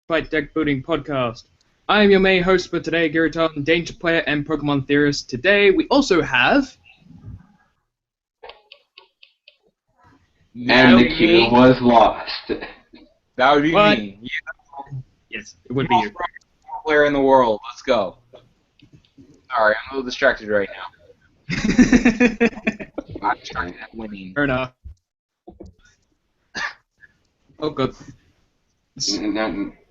Fight Deck Building Podcast. I am your main host for today, Gary Tartan, Danger Player and Pokemon Theorist. Today we also have... And the queue was lost. That would be What? me. Yeah. Yes, it would be you. Player in the world. Let's go. Sorry, I'm a little distracted right now. I'm distracted at winning. Fair enough. Oh, good.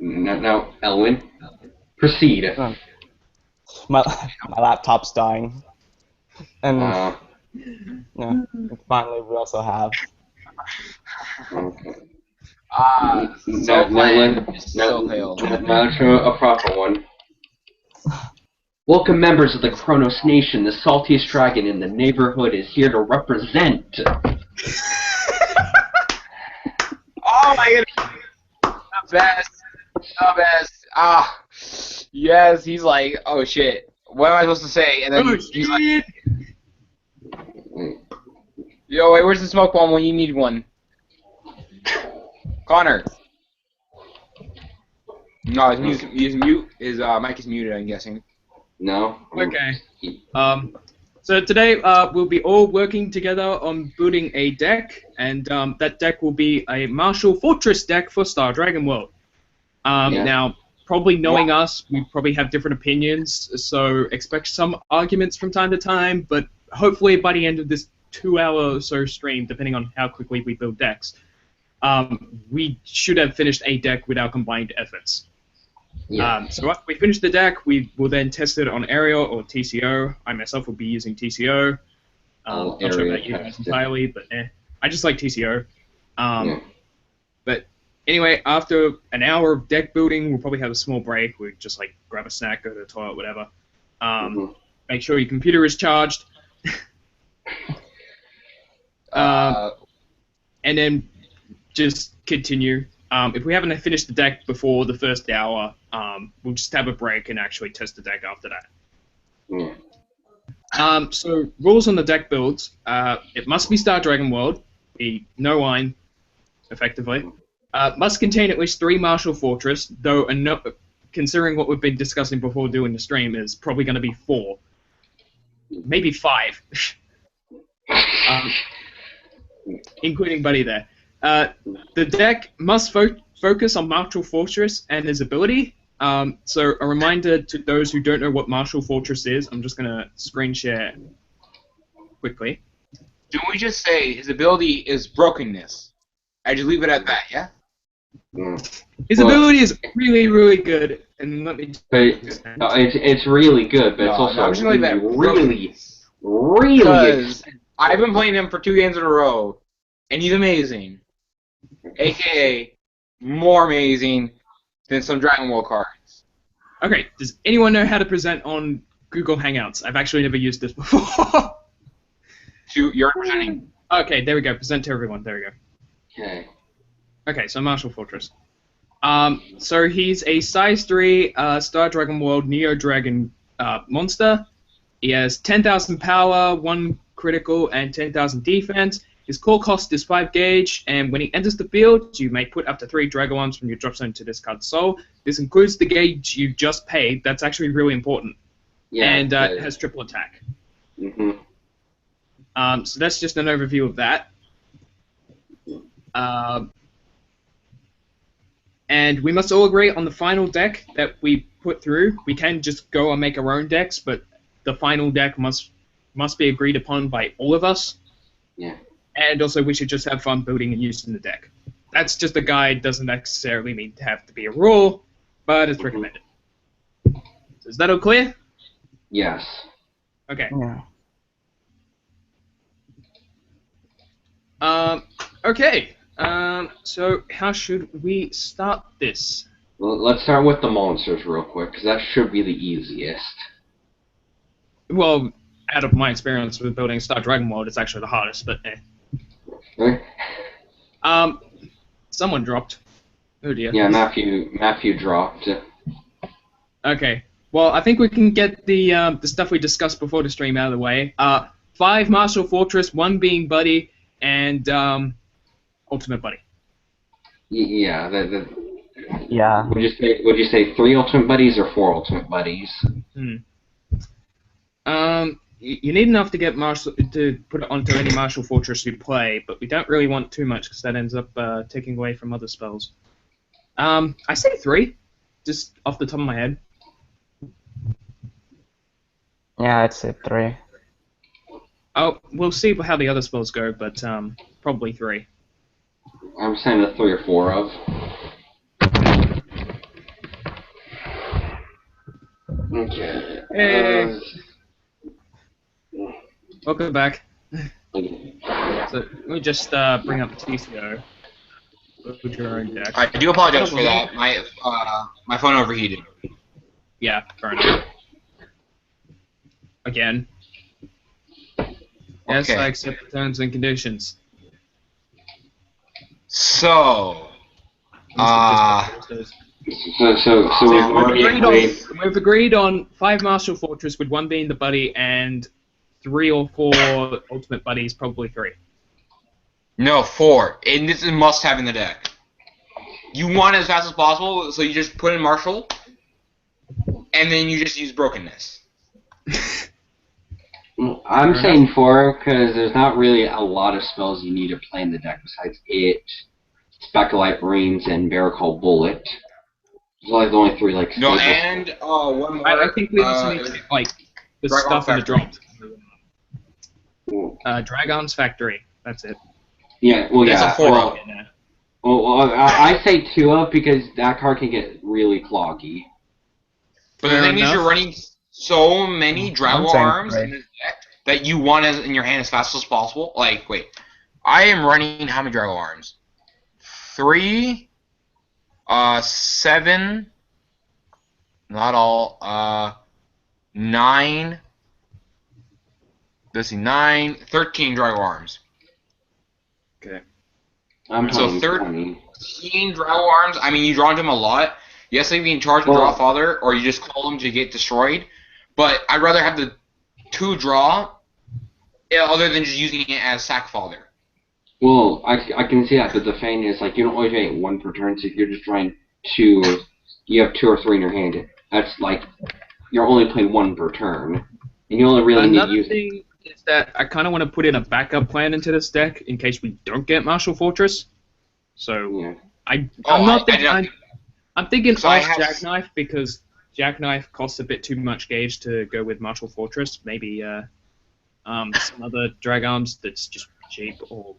Now, Elwin, proceed. My laptop's dying. And yeah, finally we also have. Okay. So now let's show a proper one. Welcome, members of the Kronos Nation. The saltiest dragon in the neighborhood is here to represent. Oh my goodness. The best. The best. Ah. Yes, he's like, oh shit. What am I supposed to say? And then he's like, yo, wait, where's the smoke bomb when you need one? Connor. No, his mute. His mic is muted, I'm guessing. No. Okay. So today we'll be all working together on building a deck, and that deck will be a Marshal Fortress deck for Star Dragon World. Yeah. Now, probably knowing us, we probably have different opinions, so expect some arguments from time to time, but hopefully by the end of this 2-hour or so stream, depending on how quickly we build decks, we should have finished a deck with our combined efforts. Yeah. So after we finish the deck, we will then test it on Aerial or TCO. I myself will be using TCO. Not sure about you guys entirely, but I just like TCO. But anyway, after an hour of deck building, we'll probably have a small break. We'll just like grab a snack, go to the toilet, whatever. Make sure your computer is charged. And then just continue. If we haven't finished the deck before the first hour, we'll just have a break and actually test the deck after that. So rules on the deck builds: it must be Star Dragon World, be no wine, effectively. Must contain at least 3 Marshal Fortress, though considering what we've been discussing before doing the stream, is probably going to be 4, maybe 5, including Buddy there. The deck must focus on Marshal Fortress and his ability. So a reminder to those who don't know what Marshal Fortress is, I'm just going to screen share quickly. Don't we just say his ability is brokenness? I just leave it at that, yeah? His ability is really, really good, and let me... It's really good, but it's also really good. I've been playing him for 2 games in a row, and he's amazing. AKA, more amazing than some Dragon Ball cards. Okay, does anyone know how to present on Google Hangouts? I've actually never used this before. You're presenting. Okay, there we go. Present to everyone. There we go. Okay. Okay, so Marshal Fortress. So he's a size 3 Star Dragon World Neo Dragon monster. He has 10,000 power, 1 critical, and 10,000 defense. His core cost is 5 gauge, and when he enters the field, you may put up to 3 Drago Arms from your drop zone to discard soul. This includes the gauge you just paid. That's actually really important. Yeah. And it has triple attack. So that's just an overview of that. And we must all agree on the final deck that we put through. We can just go and make our own decks, but the final deck must be agreed upon by all of us. Yeah. And also, we should just have fun building and using the deck. That's just a guide. Doesn't necessarily mean to have to be a rule, but it's recommended. So is that all clear? Yes. Okay. Yeah. Okay. So how should we start this? Well, let's start with the monsters real quick, because that should be the easiest. Well, out of my experience with building Star Dragon World, it's actually the hardest, but someone dropped. Oh dear. Yeah, Matthew dropped. Okay. Well, I think we can get the stuff we discussed before the stream out of the way. 5 Marshal Fortress, 1 being Buddy, and Ultimate Buddy. Yeah, Yeah. Would you say 3 ultimate buddies or 4 ultimate buddies? You need enough to get to put it onto any Marshal Fortress you play, but we don't really want too much because that ends up taking away from other spells. I say 3, just off the top of my head. Yeah, I'd say 3. Oh, we'll see how the other spells go, but probably 3. I'm saying the 3 or 4 of. Okay. Hey. Welcome back. So let me just bring up TCO. Load your own deck. I do apologize for that. My phone overheated. Yeah, fair enough. Again. Yes, Okay. I accept the terms and conditions. So, We've agreed on 5 Marshal Fortress with 1 being the buddy and 3 or 4 ultimate buddies, probably 3. no, 4. And this is a must-have in the deck. You want it as fast as possible, so you just put in Marshal, and then you just use Brokenness. I'm saying 4 because there's not really a lot of spells you need to play in the deck besides it, Speculite Marines, and Barricade Bullet. Those are like the only 3 like. No, and one more. I think we also need to get, like the Dragon stuff in the Factory. drops. Dragon's Factory. That's it. Yeah, well, That's yeah. a 4 of. Well, I say 2 of because that card can get really cloggy. But the Fair thing is, enough. you're running so many Drago saying Arms three. in this deck that you want in your hand as fast as possible. Like, wait, I am running how many Drago Arms? 3, 7, not all, 9. Let's see, 9, 13 Drago Arms. Okay. I'm So playing 20. 13 Drago Arms. I mean, you draw them a lot. Yes, they can be in charge and draw Father, or you just call them to get destroyed. But I'd rather have the 2 draw, other than just using it as sack Father. Well, I can see that, but the thing is, like, you don't always get 1 per turn, so if you're just drawing 2, you have 2 or 3 in your hand. That's like, you're only playing 1 per turn. And you only really need to use. Another thing is that I kind of want to put in a backup plan into this deck in case we don't get Marshal Fortress. So Yeah. I'm thinking So I off have- Jackknife because Jackknife costs a bit too much gauge to go with Marshal Fortress. Maybe some other drag arms that's just cheap or.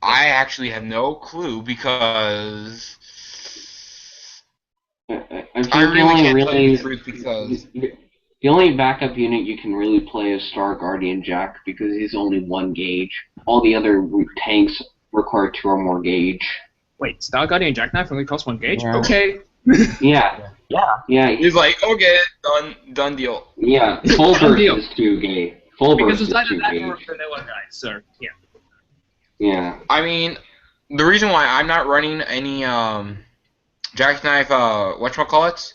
I actually have no clue because I I really can't tell you really the truth because the only backup unit you can really play is Star Guardian Jack because he's only 1 gauge. All the other tanks require 2 or more gauge. Wait, Star Guardian Jackknife only costs 1 gauge? Yeah. Okay. Yeah. Yeah. Yeah. he's like, okay, done deal. Yeah. Full Done burst deal. is 2 gauge. Full Because burst it's is either 2 that or a gauge. vanilla guy, so yeah. Yeah. I mean, the reason why I'm not running any Jackknife whatchamacallits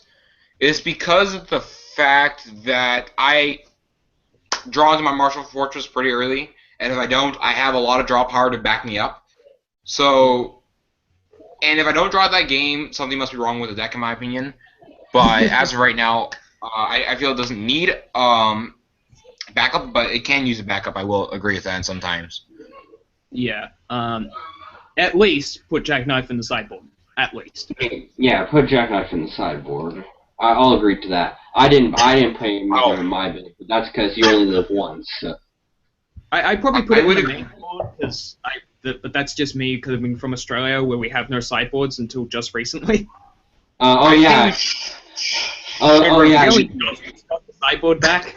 is because of the fact that I draw into my Marshal Fortress pretty early, and if I don't, I have a lot of draw power to back me up. So, and if I don't draw that game, something must be wrong with the deck, in my opinion. But as of right now, I feel it doesn't need backup, but it can use a backup. I will agree with that sometimes. Yeah. At least put Jackknife in the sideboard. At least. Yeah, put Jackknife in the sideboard. I'll agree to that. I didn't play him in my build, but that's because you only live once. So. I probably put it in would the agree. main board, but that's just me coming from Australia where we have no sideboards until just recently. Oh yeah. Oh yeah. Really got the sideboard back.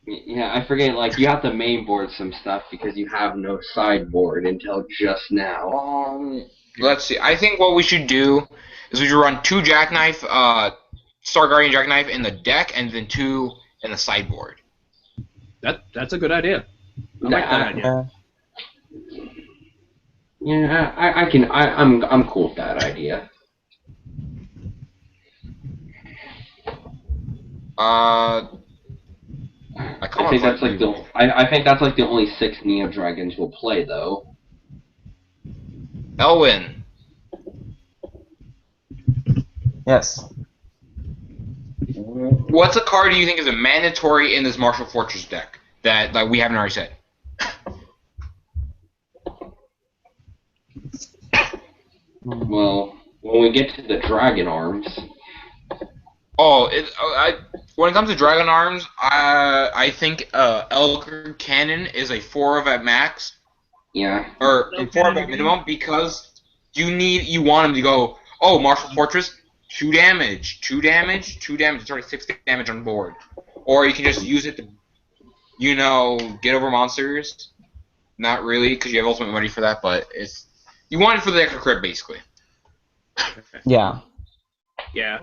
Yeah, I forget. Like you have to main board some stuff because you have no sideboard until just now. Let's see. I think what we should do is we should run 2 Jackknife, Star Guardian Jackknife in the deck, and then 2 in the sideboard. That's a good idea. I like that idea. Yeah, I'm cool with that idea. I think that's like I think that's like the only 6 Neo Dragons will play though. Elwyn. Yes. What's a card do you think is a mandatory in this Marshal Fortress deck that we haven't already said? Well, when we get to the Dragon Arms, Oh, when it comes to Dragon Arms, I think Elgar Cannon is a 4 of at max, yeah. or 4 of at minimum, because you want him to go, oh, Marshal Fortress, 2 damage, 2 damage, 2 damage, it's already 6 damage on board. Or you can just use it to, get over monsters. Not really, because you have ultimate money for that, but you want it for the extra crit, basically. Yeah. Yeah.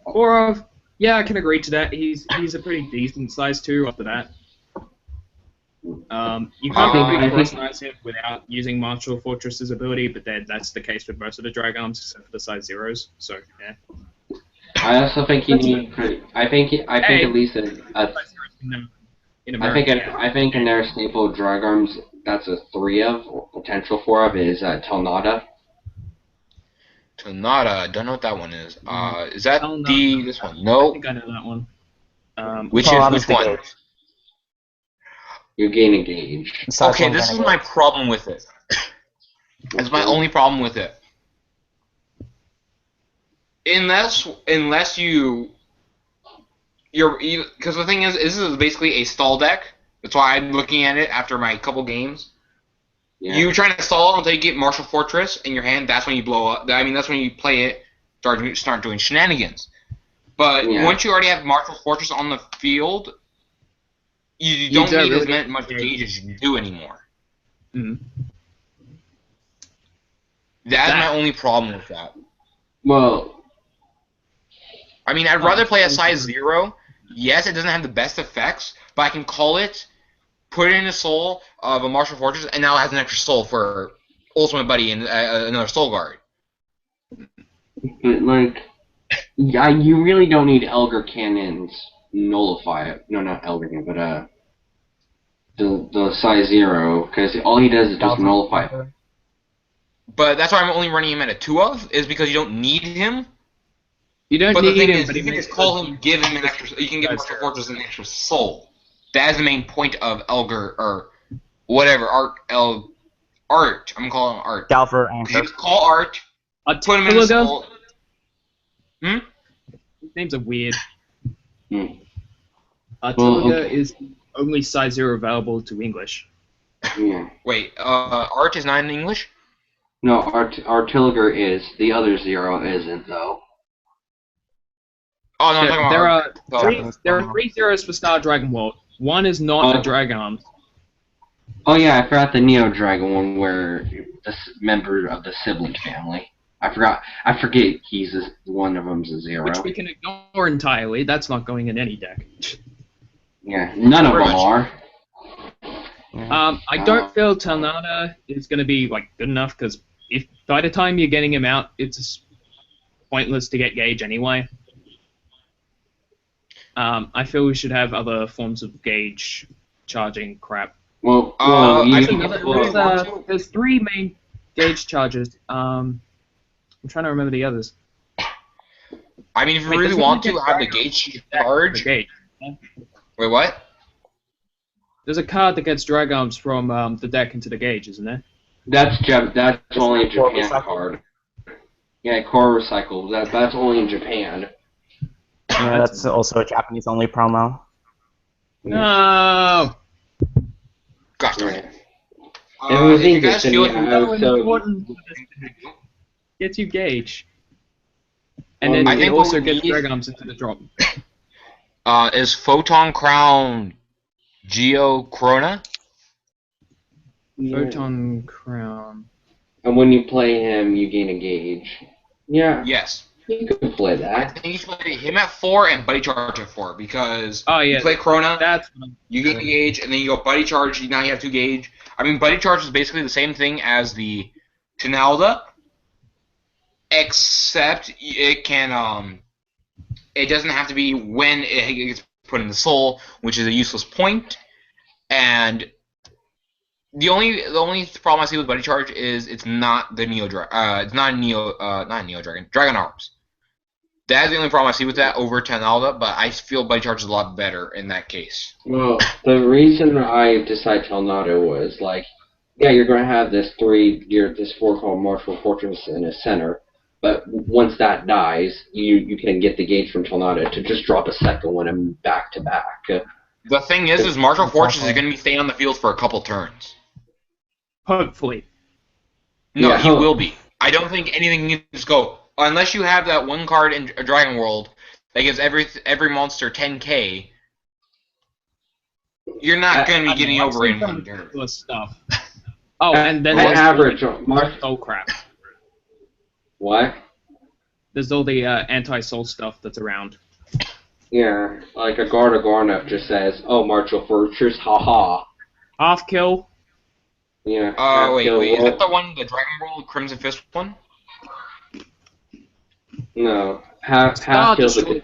Borov, yeah, I can agree to that. He's a pretty decent size 2 after that. You can't really personalize him without using Marshal Fortress's ability, but then that's the case with most of the Drag Arms except for the size 0s. So yeah. I also think you need. I think at least in America, I think in their staple Drag Arms, that's a 3 of, or potential 4 of, is Telnada. Tonada, don't know what that one is. Is that Telnada. this one? I No. think I know that one. Which Telnada's the one? gauge. You gain a gauge. Size Okay, one this gain is a my gauge. problem with it. That's my only problem with it. Unless you're because the thing is, this is basically a stall deck. That's why I'm looking at it after my couple games. Yeah. You trying to stall until you get Marshal Fortress in your hand. That's when you blow up. I mean, that's when you play it. Start doing shenanigans. But once you already have Marshal Fortress on the field, you don't need really as much gauge as you do anymore. Mm-hmm. That's my only problem with that. Well, I mean, I'd rather play a size 0. Yes, it doesn't have the best effects, but I can call it, put it in the soul of a Marshal Fortress, and now it has an extra soul for Ultimate Buddy and another soul guard. but yeah, you really don't need Elgar Cannon's nullify it. No, not Elgar Cannon, but the size 0, because all he does is just nullify it. But that's why I'm only running him at a 2 of, is because you don't need him. You don't But need the thing him, is, but you can just call him, give him an extra. You can give Marshal Fortress an extra soul. That is the main point of Elgar or whatever Art. I'm calling him Art. Galver You Anchor. just call Art. Put him in a soul. His names are weird. Well, Tiliga is only size 0 available to English. Yeah. Wait, Art is not in English? No, Artillegar is. The other 0 isn't, though. Oh, no, I'm talking about Art. There are 3 zeros for Star Dragon World. One is not a Dragon Arms. Oh yeah, I forgot the Neo Dragon one where this member of the sibling family. I forget one of them's a 0. Which we can ignore entirely. That's not going in any deck. Yeah, none of them are. I don't feel Telnada is going to be good enough because if by the time you're getting him out, it's pointless to get Gauge anyway. I feel we should have other forms of Gauge charging crap. Well, there's 3 main Gauge charges. I'm trying to remember the others. I mean, if you really want to have the Gauge charge. Gauge. Wait, what? There's a card that gets Drag Arms from the deck into the Gauge, isn't there? That's only a Japan card. Yeah, Core Recycle. That's only in Japan. Yeah, that's also a Japanese-only promo. No. Gosh darn Right. it. It was if you English guys to feel me. like I was so. Gets you Gauge. And then I it think also what we gets need- Drag Arms into the drop. is Photon Crown Geo Corona? Photon Crown. And when you play him, you gain a gauge. Yeah, Yes. you could play I that. think you should play him at 4 and Buddy Charge at 4 because Oh yeah. you play Corona, That's you get the gauge, and then you go Buddy Charge, now you have 2 gauge. I mean, Buddy Charge is basically the same thing as the Tinalda, except it can, it doesn't have to be when it gets put in the soul, which is a useless point, and the only problem I see with Buddy Charge is it's not the Neo Dragon, it's not Neo Dragon, Dragon Arms. That's the only problem I see with that over Tenalda, but I feel Buddy Charge is a lot better in that case. Well, the reason I decided Tornado was like, yeah, you're going to have this 4 called Marshal Fortress in a center, but once that dies, you can get the gauge from Tornado to just drop a second one and back to back. The thing is Marshal Fortress is going to be staying on the field for a couple turns. Hopefully. No, Yeah, he will be. I don't think anything can just go unless you have that one card in Dragon World that gives every monster 10k. You're not going to be getting over in one turn. Stuff. Oh, and then on average, soul crap. What? There's all the anti-soul stuff that's around. Yeah, like a Guard of Garnet just says, "Oh, Marshal Fortress, haha." Half kill. Yeah. Wait, is that the one, the Dragon World Crimson Fist one? No, half kills it.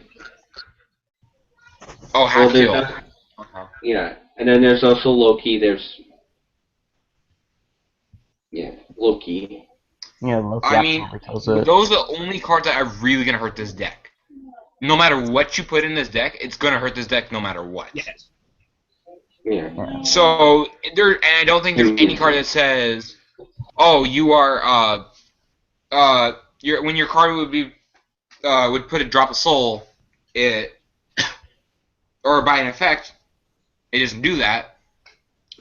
Oh, half kill. Yeah, and then there's also Loki. There's Loki. Yeah, Loki. I mean, those are the only cards that are really gonna hurt this deck. No matter what you put in this deck, it's gonna hurt this deck no matter what. Yes. Yeah. So and I don't think there's any card that says, "Oh, you are when your card would put a drop of soul, or by an effect, it doesn't do that."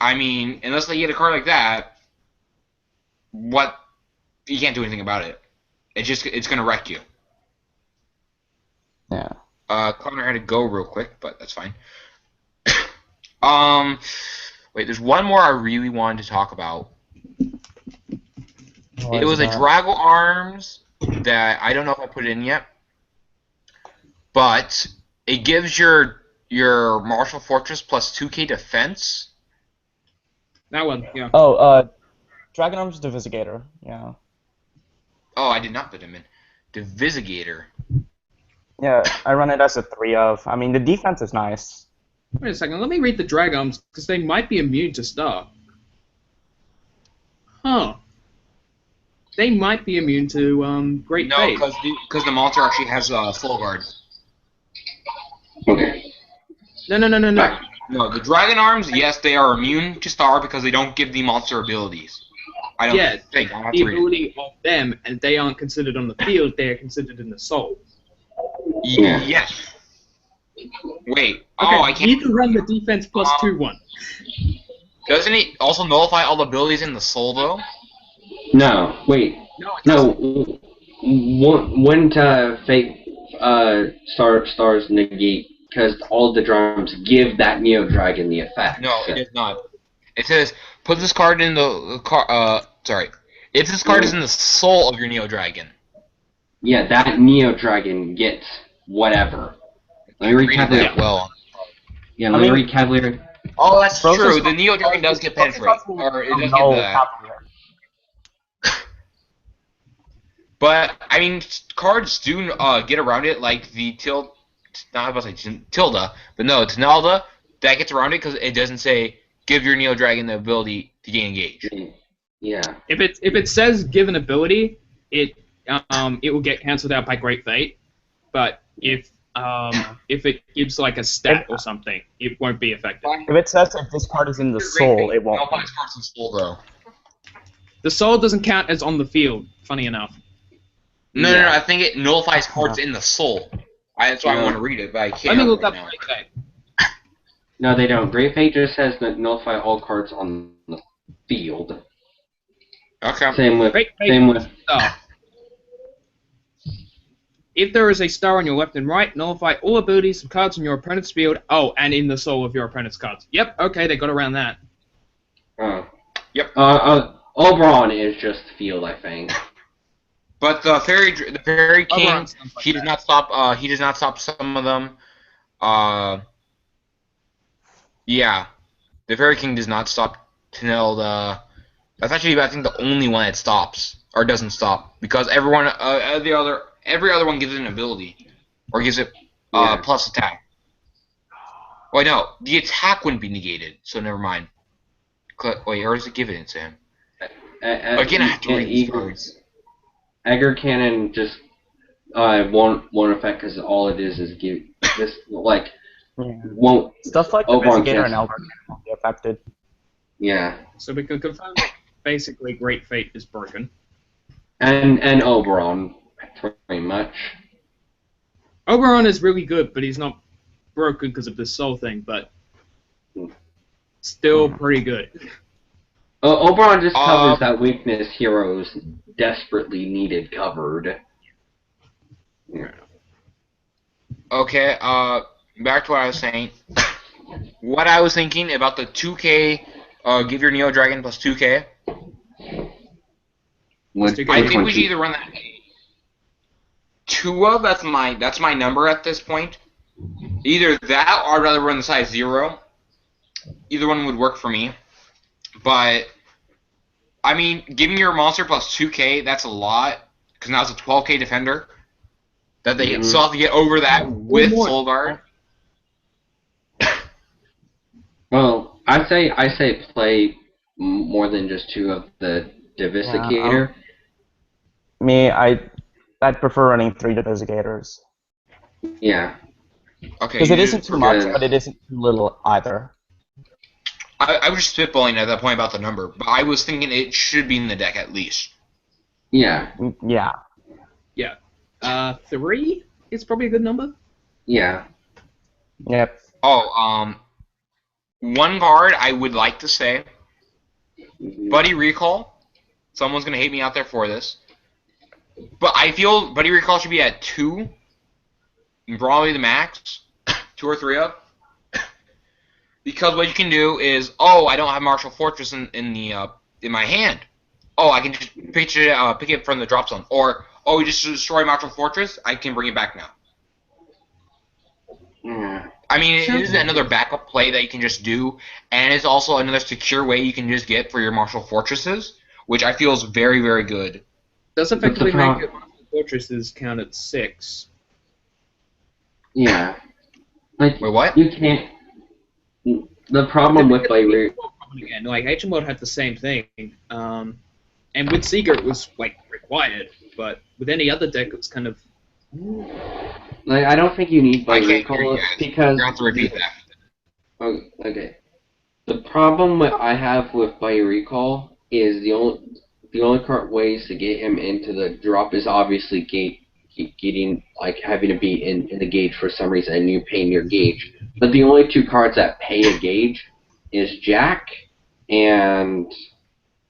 I mean, unless they get a card like that, you can't do anything about it. It's gonna wreck you. Yeah. Connor had to go real quick, but that's fine. Wait, there's one more I really wanted to talk about. It was a Drago Arms that I don't know if I put it in yet, but it gives your Marshal Fortress plus 2k defense. That one, yeah. Oh, Dragon Arms Divisigator, yeah. Oh, I did not put him in. Divisigator. Yeah, I run it as a 3 of. I mean, the defense is nice. Wait a second, let me read the Dragons, because they might be immune to Star. Huh. They might be immune to Great Fate. No, because the monster actually has Full Guard. Okay. No. No, the Dragon Arms, yes, they are immune to Star because they don't give the monster abilities. I don't think. I have the to read ability of them, and they aren't considered on the field, they are considered in the soul. Yeah. Yes. Wait. Okay, I can't. you can run the defense plus 2/1. Doesn't it also nullify all the abilities in the soul, though? No, wait. No. Wouldn't Fate stars negate because all the drums give that Neo Dragon the effect? No, it does not. It says put this card in the card. Sorry, if this card is in the soul of your Neo Dragon. Yeah, that Neo Dragon gets whatever. Let me recalculate. Well. Yeah, let me recalculate. Oh, that's true. The Neo Dragon does get penetrate, or it does get that. But I mean, cards do get around it, like the Tilda, but no, Tenalda that gets around it because it doesn't say give your Neo Dragon the ability to gain engage. Yeah. If it says give an ability, it will get cancelled out by Great Fate. But if it gives like a stat or something, it won't be affected. If it says if this card is in the soul, it won't. No, this card's in soul though. The soul doesn't count as on the field. Funny enough. No, I think it nullifies cards in the soul. That's why I want to read it, but I can't. Let me look up now. Great Fate. No, they don't. Great Fate just says that nullify all cards on the field. Okay. Same with. Star. If there is a star on your left and right, nullify all abilities and cards on your opponent's field. Oh, and in the soul of your opponent's cards. Yep. Okay, they got around that. Yep. Oberon is just field, I think. But the fairy king, he does not stop. He does not stop some of them. Yeah, the fairy king does not stop Tenelda. That's actually, I think, the only one that stops or doesn't stop because every other one gives it an ability or gives it plus attack. Wait, no, the attack wouldn't be negated, so never mind. Wait, or does it give it to him? Again, I have to read these cards. Egger Cannon just Won't affect because all it is give this like Yeah. won't Stuff like Oberon Investigator can't. and Elder won't be affected. Yeah, So we can confirm that basically Great Fate is broken. and Oberon pretty much. Oberon is really good, but he's not broken because of the soul thing, but still pretty good. Oberon just covers that weakness heroes desperately needed covered. Yeah. Okay, back to what I was saying. What I was thinking about the 2K, give your Neo Dragon plus 2K. I think we should either run that 2 of, that's my number at this point. Either that or I'd rather run the size 0. Either one would work for me. But, I mean, giving your monster plus 2K, that's a lot. Because now it's a 12K defender. That they still have to get over that with Soul Guard. Well, I say play more than just 2 of the Divisicator. I'd prefer running 3 Divisicators. Yeah. Okay. Because it isn't too much, but it isn't too little either. I was just spitballing at that point about the number, but I was thinking it should be in the deck at least. Yeah. Yeah. Yeah. 3 is probably a good number. Yeah. Yep. Oh, one card I would like to say, Buddy Recall. Someone's gonna hate me out there for this, but I feel Buddy Recall should be at 2, probably the max, 2 or 3 up. Because what you can do is, I don't have Marshal Fortress in my hand. I can just pick it from the drop zone, or we just destroy Marshal Fortress. I can bring it back now. Yeah. I mean, it is another backup play that you can just do, and it's also another secure way you can just get for your Marshal Fortresses, which I feel is very, very good. Does effectively make it Marshal Fortresses count at 6. Yeah. Like, Wait, what? You can't. The problem with again, like HM had the same thing, and with Seeker it was like required, but with any other deck it's kind of. Like, I don't think you need by I can't recall hear you guys. because. You have to repeat that. Okay. The problem I have with by recall is the only current ways to get him into the drop is obviously getting like having to be in the gauge for some reason and you paying your gauge. But the only 2 cards that pay a gauge is Jack and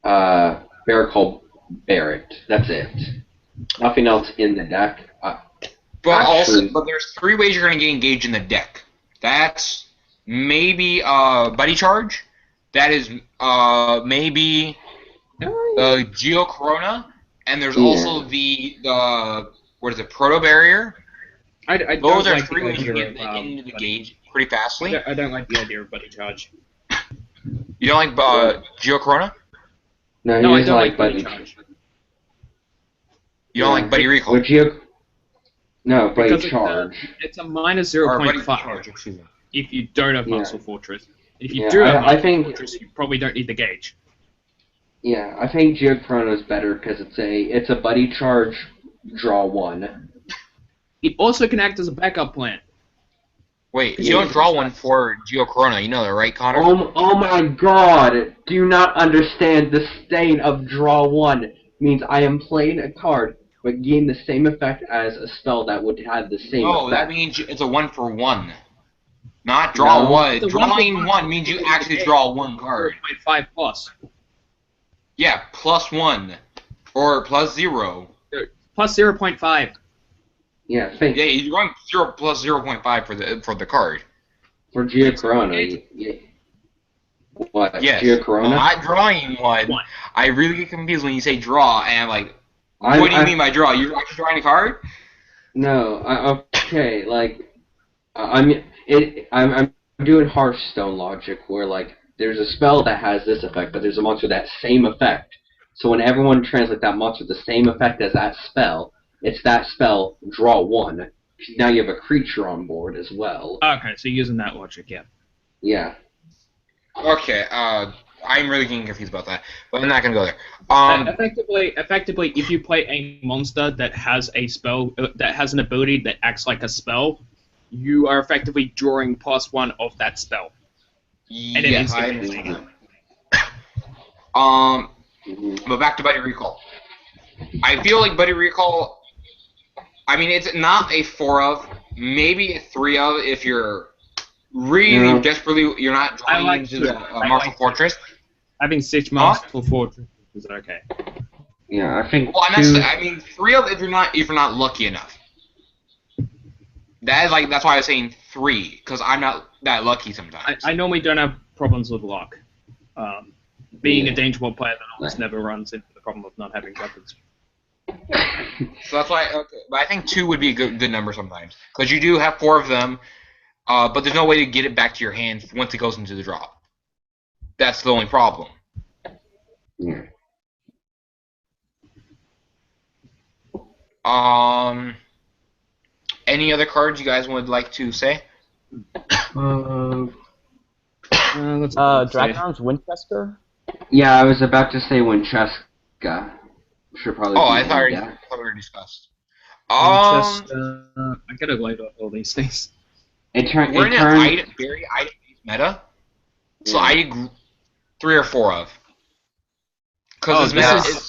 Barracol Barrett. That's it. Nothing else in the deck. But there's 3 ways you're going to get engaged in the deck. That's maybe Buddy Charge. That is maybe Geo Corona, and there's also the what is it, Proto Barrier. Those are 3 ways you get into the gauge pretty fastly. I don't like the idea of Buddy Charge. You don't like Geo Corona? No, I don't like Buddy Charge. You don't like Buddy Recall? No, Buddy Because Charge. It's a minus Or Buddy 0.5 Charge, excuse me. if you don't have Marshal Fortress. If you Yeah, do have I Marshal think- Fortress, you probably don't need the gauge. Yeah, I think Geochrono is better because it's a Buddy Charge, draw 1. It also can act as a backup plan. Wait, you don't draw one for Geo Corona, you know that, right, Connor? Oh my god! Do you not understand the state of draw 1? Means I am playing a card, but gain the same effect as a spell that would have the same No, effect. that means it's a 1-for-1. Not draw No. 1. It's a Drawing 1-for-1. 1 means you actually draw 1 card. 0.5 plus. Yeah, +1. Or +0. Plus 0.5. Yeah, think Yeah, you're going 0 plus 0.5 for the card. for Geochrono. What? Yes. Geochrono? Not drawing 1. One. I really get confused when you say draw, and I'm like, what do you I- mean by draw? You're actually drawing a card? No, okay, like, I'm doing Hearthstone logic where, like, there's a spell that has this effect, but there's a monster with that same effect. So when everyone translates that monster with the same effect as that spell, it's that spell, draw 1. Now you have a creature on board as well. Okay, so using that logic, yeah. Yeah. Okay, I'm really getting confused about that, but I'm not gonna go there. Effectively, if you play a monster that has a spell that has an ability that acts like a spell, you are effectively drawing +1 of that spell. And then Yes, I understand. But back to Buddy Recall. I feel like Buddy Recall. I mean, it's not a 4 of, maybe a 3 of if you're really desperately you're not drawing into the Marshal Fortress. Having 6 Marshal Fortress is okay. Yeah, I think. Well, I mean 3 of if you're not lucky enough. That's why I was saying 3 because I'm not that lucky sometimes. I normally don't have problems with luck. Being a Danger World player that almost never runs into the problem of not having weapons. So that's why. Okay, but I think 2 would be a good number sometimes because you do have 4 of them, but there's no way to get it back to your hand once it goes into the drop. That's the only problem. Yeah. Any other cards you guys would like to say? Dragon Arms Winchester? Yeah, I was about to say Winchester. Should probably. Oh, I thought we already discussed. I gotta load up all these things. We're in a very item-based meta, so I 3 or 4 of. Because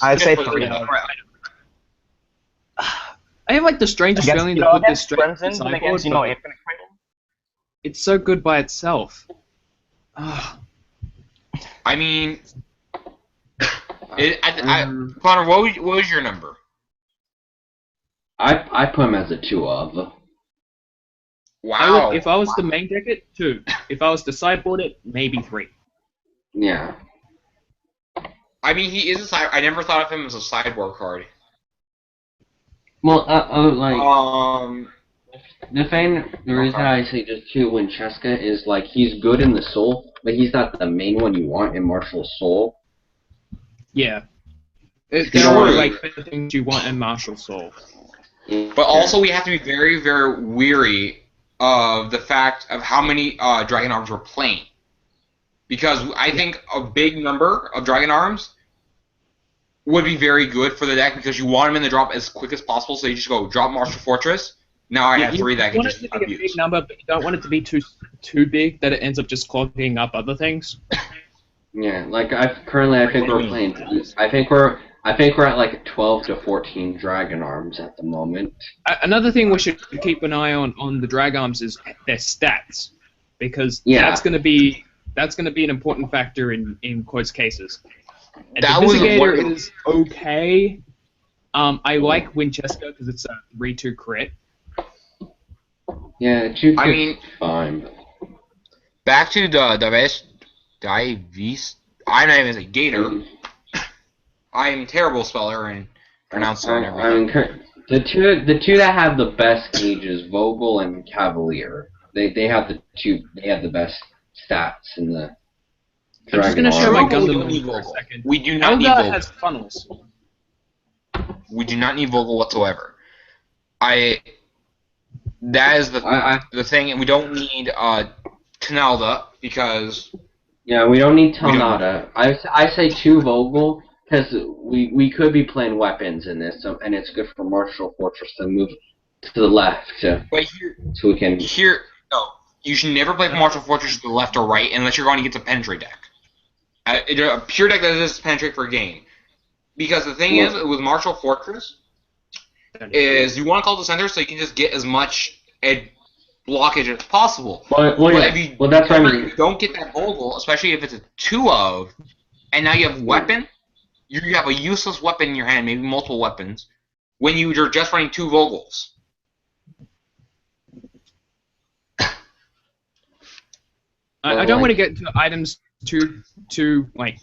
I'd say 3 of. I have like the strangest feeling to put this straight against Infinite Cradle. It's so good by itself. I mean, Connor, what was your number? I put him as a 2 of. Wow. If I was to main deck it, 2. If I was to sideboard it, maybe 3. Yeah. I mean, he is a side. I never thought of him as a sideboard card. Well, the reason I say just 2 Winchester is like he's good in the soul, but he's not the main one you want in Marshal's soul. Yeah. There are like things you want in Marshal's soul. But also we have to be very, very weary of the fact of how many Dragon Arms we're playing. Because I think a big number of Dragon Arms would be very good for the deck because you want them in the drop as quick as possible, so you just go drop Marshal Fortress. Now I have 3 that I can just abuse. You want it to be a big number, but you don't want it to be too big that it ends up just clogging up other things. Yeah, like I think we're playing. I think we're at like 12 to 14 Dragon Arms at the moment. Another thing we should keep an eye on the Dragon Arms is their stats, because that's going to be an important factor in close cases. And the Investigator is okay. I like Winchester because it's a 3/2 crit. Yeah, 2 crit's fine. Back to the Divis. I'm not even a Gator. I'm terrible speller and pronouncer and everything. The two that have the best gauges, Vogel and Cavalier. They have the best stats in the. I'm just gonna show my Gundam for a second. We do not need Vogel. Has funnels. We do not need Vogel whatsoever. That is the thing, and we don't need Tonalda because. Yeah, we don't need Tonalda. I say 2 Vogel because we could be playing weapons in this, and it's good for Marshal Fortress to move to the left. So we can. No, you should never play Marshal Fortress to the left or right unless you're going to get to penetrate deck. A pure deck that does penetrate for a game. Because the thing is, with Marshal Fortress, is you want to call the center so you can just get as much blockage as possible. But if you don't get that Vogel, especially if it's a 2 of, and now you have weapon, you have a useless weapon in your hand, maybe multiple weapons, when you're just running 2 Vogels. I don't want to get into items too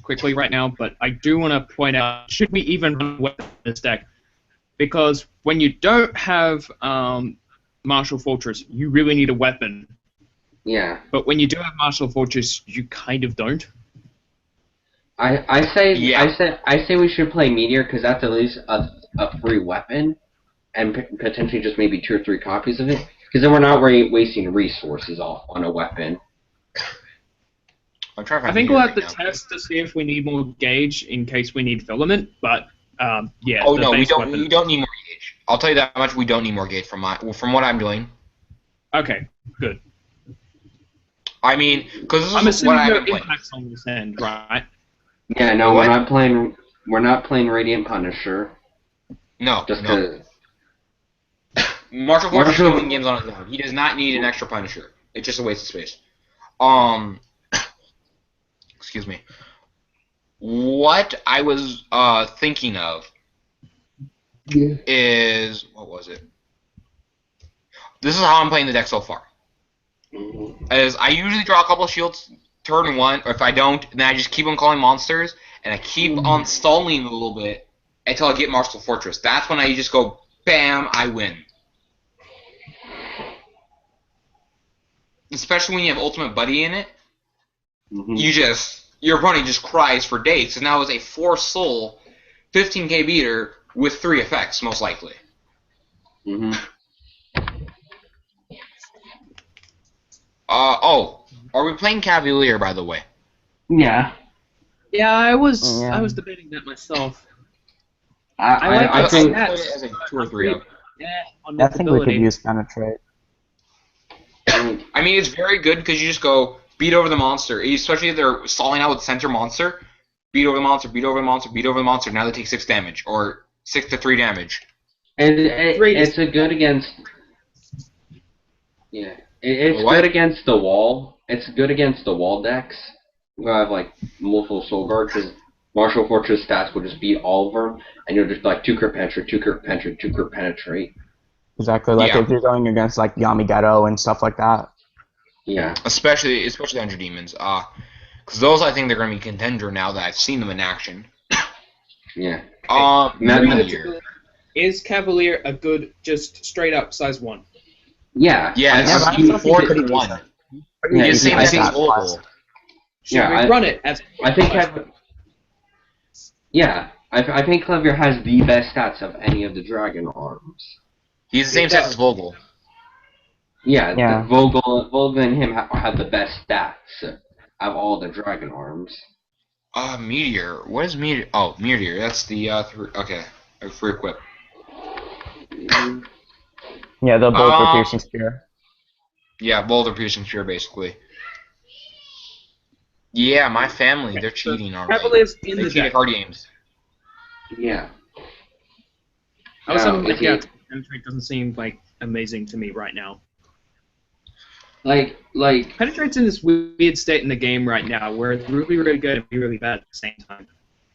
quickly right now, but I do want to point out, should we even run weapons in this deck? Because when you don't have Marshal Fortress, you really need a weapon. Yeah. But when you do have Marshal Fortress, you kind of don't. I say we should play Meteor because that's at least a free weapon, and potentially just maybe 2 or 3 copies of it. Because then we're not wasting resources on a weapon. I'm trying to I find think meteor we'll have to right now. test to see if we need more gauge in case we need filament, but yeah. Oh the no, we base don't. weapon. We don't need more gauge. I'll tell you that much. We don't need more gauge from what I'm doing. Okay, good. I mean, because this I'm is what assuming I've no been playing. impacts on this end, right? Yeah, no, What? we're not playing Radiant Punisher. No, Just no. because. Marshal Fortress is Marshal. winning games on his own. He does not need an extra Punisher. It's just a waste of space. Excuse me. What I was thinking of is what was it? This is how I'm playing the deck so far. As I usually draw a couple of shields turn one, or if I don't, then I just keep on calling monsters, and I keep on stalling a little bit until I get Marshal Fortress. That's when I just go, bam, I win. Especially when you have Ultimate Buddy in it, your opponent just cries for days. So now it's a 4-soul, 15k beater with 3 effects, most likely. Oh, are we playing Cavalier, by the way? Yeah. Yeah, I was debating that myself. I think. As a 2 or 3 up. Yeah, on I think we could notability. use penetrate. I mean, it's very good because you just go beat over the monster, especially if they're stalling out with center monster. Beat over the monster, beat over the monster, beat over the monster. Now they take 6 damage, or 6 to 3 damage. It's a good against. Yeah, it's good against the wall. It's good against the wall decks who have like multiple soul guard because Marshal Fortress stats will just beat all of them, and you'll just be like 2 crit penetrate, 2 crit penetrate, 2 crit penetrate. Exactly, like if you're going against like Yamigato and stuff like that. Yeah. Especially Ender Demons. Because those I think they're going to be contender now that I've seen them in action. Yeah. Is Cavalier a good, just straight up size 1? Yeah. Yeah, he's 4-1. He's the same as Vogel. Should we run it as? I think I think Clevier has the best stats of any of the Dragon arms. He's the same stats as Vogel. Yeah. Vogel and him have the best stats of all the Dragon arms. Meteor. What is Meteor? Oh, Meteor. That's the okay. For equip. Yeah, the boulder piercing spear. Yeah, boulder piercing spear, basically. Yeah, my family, they're cheating already. They cheat at card games. Yeah. Penetrate doesn't seem like amazing to me right now. Like Penetrate's in this weird state in the game right now where it's really, really good and really bad at the same time.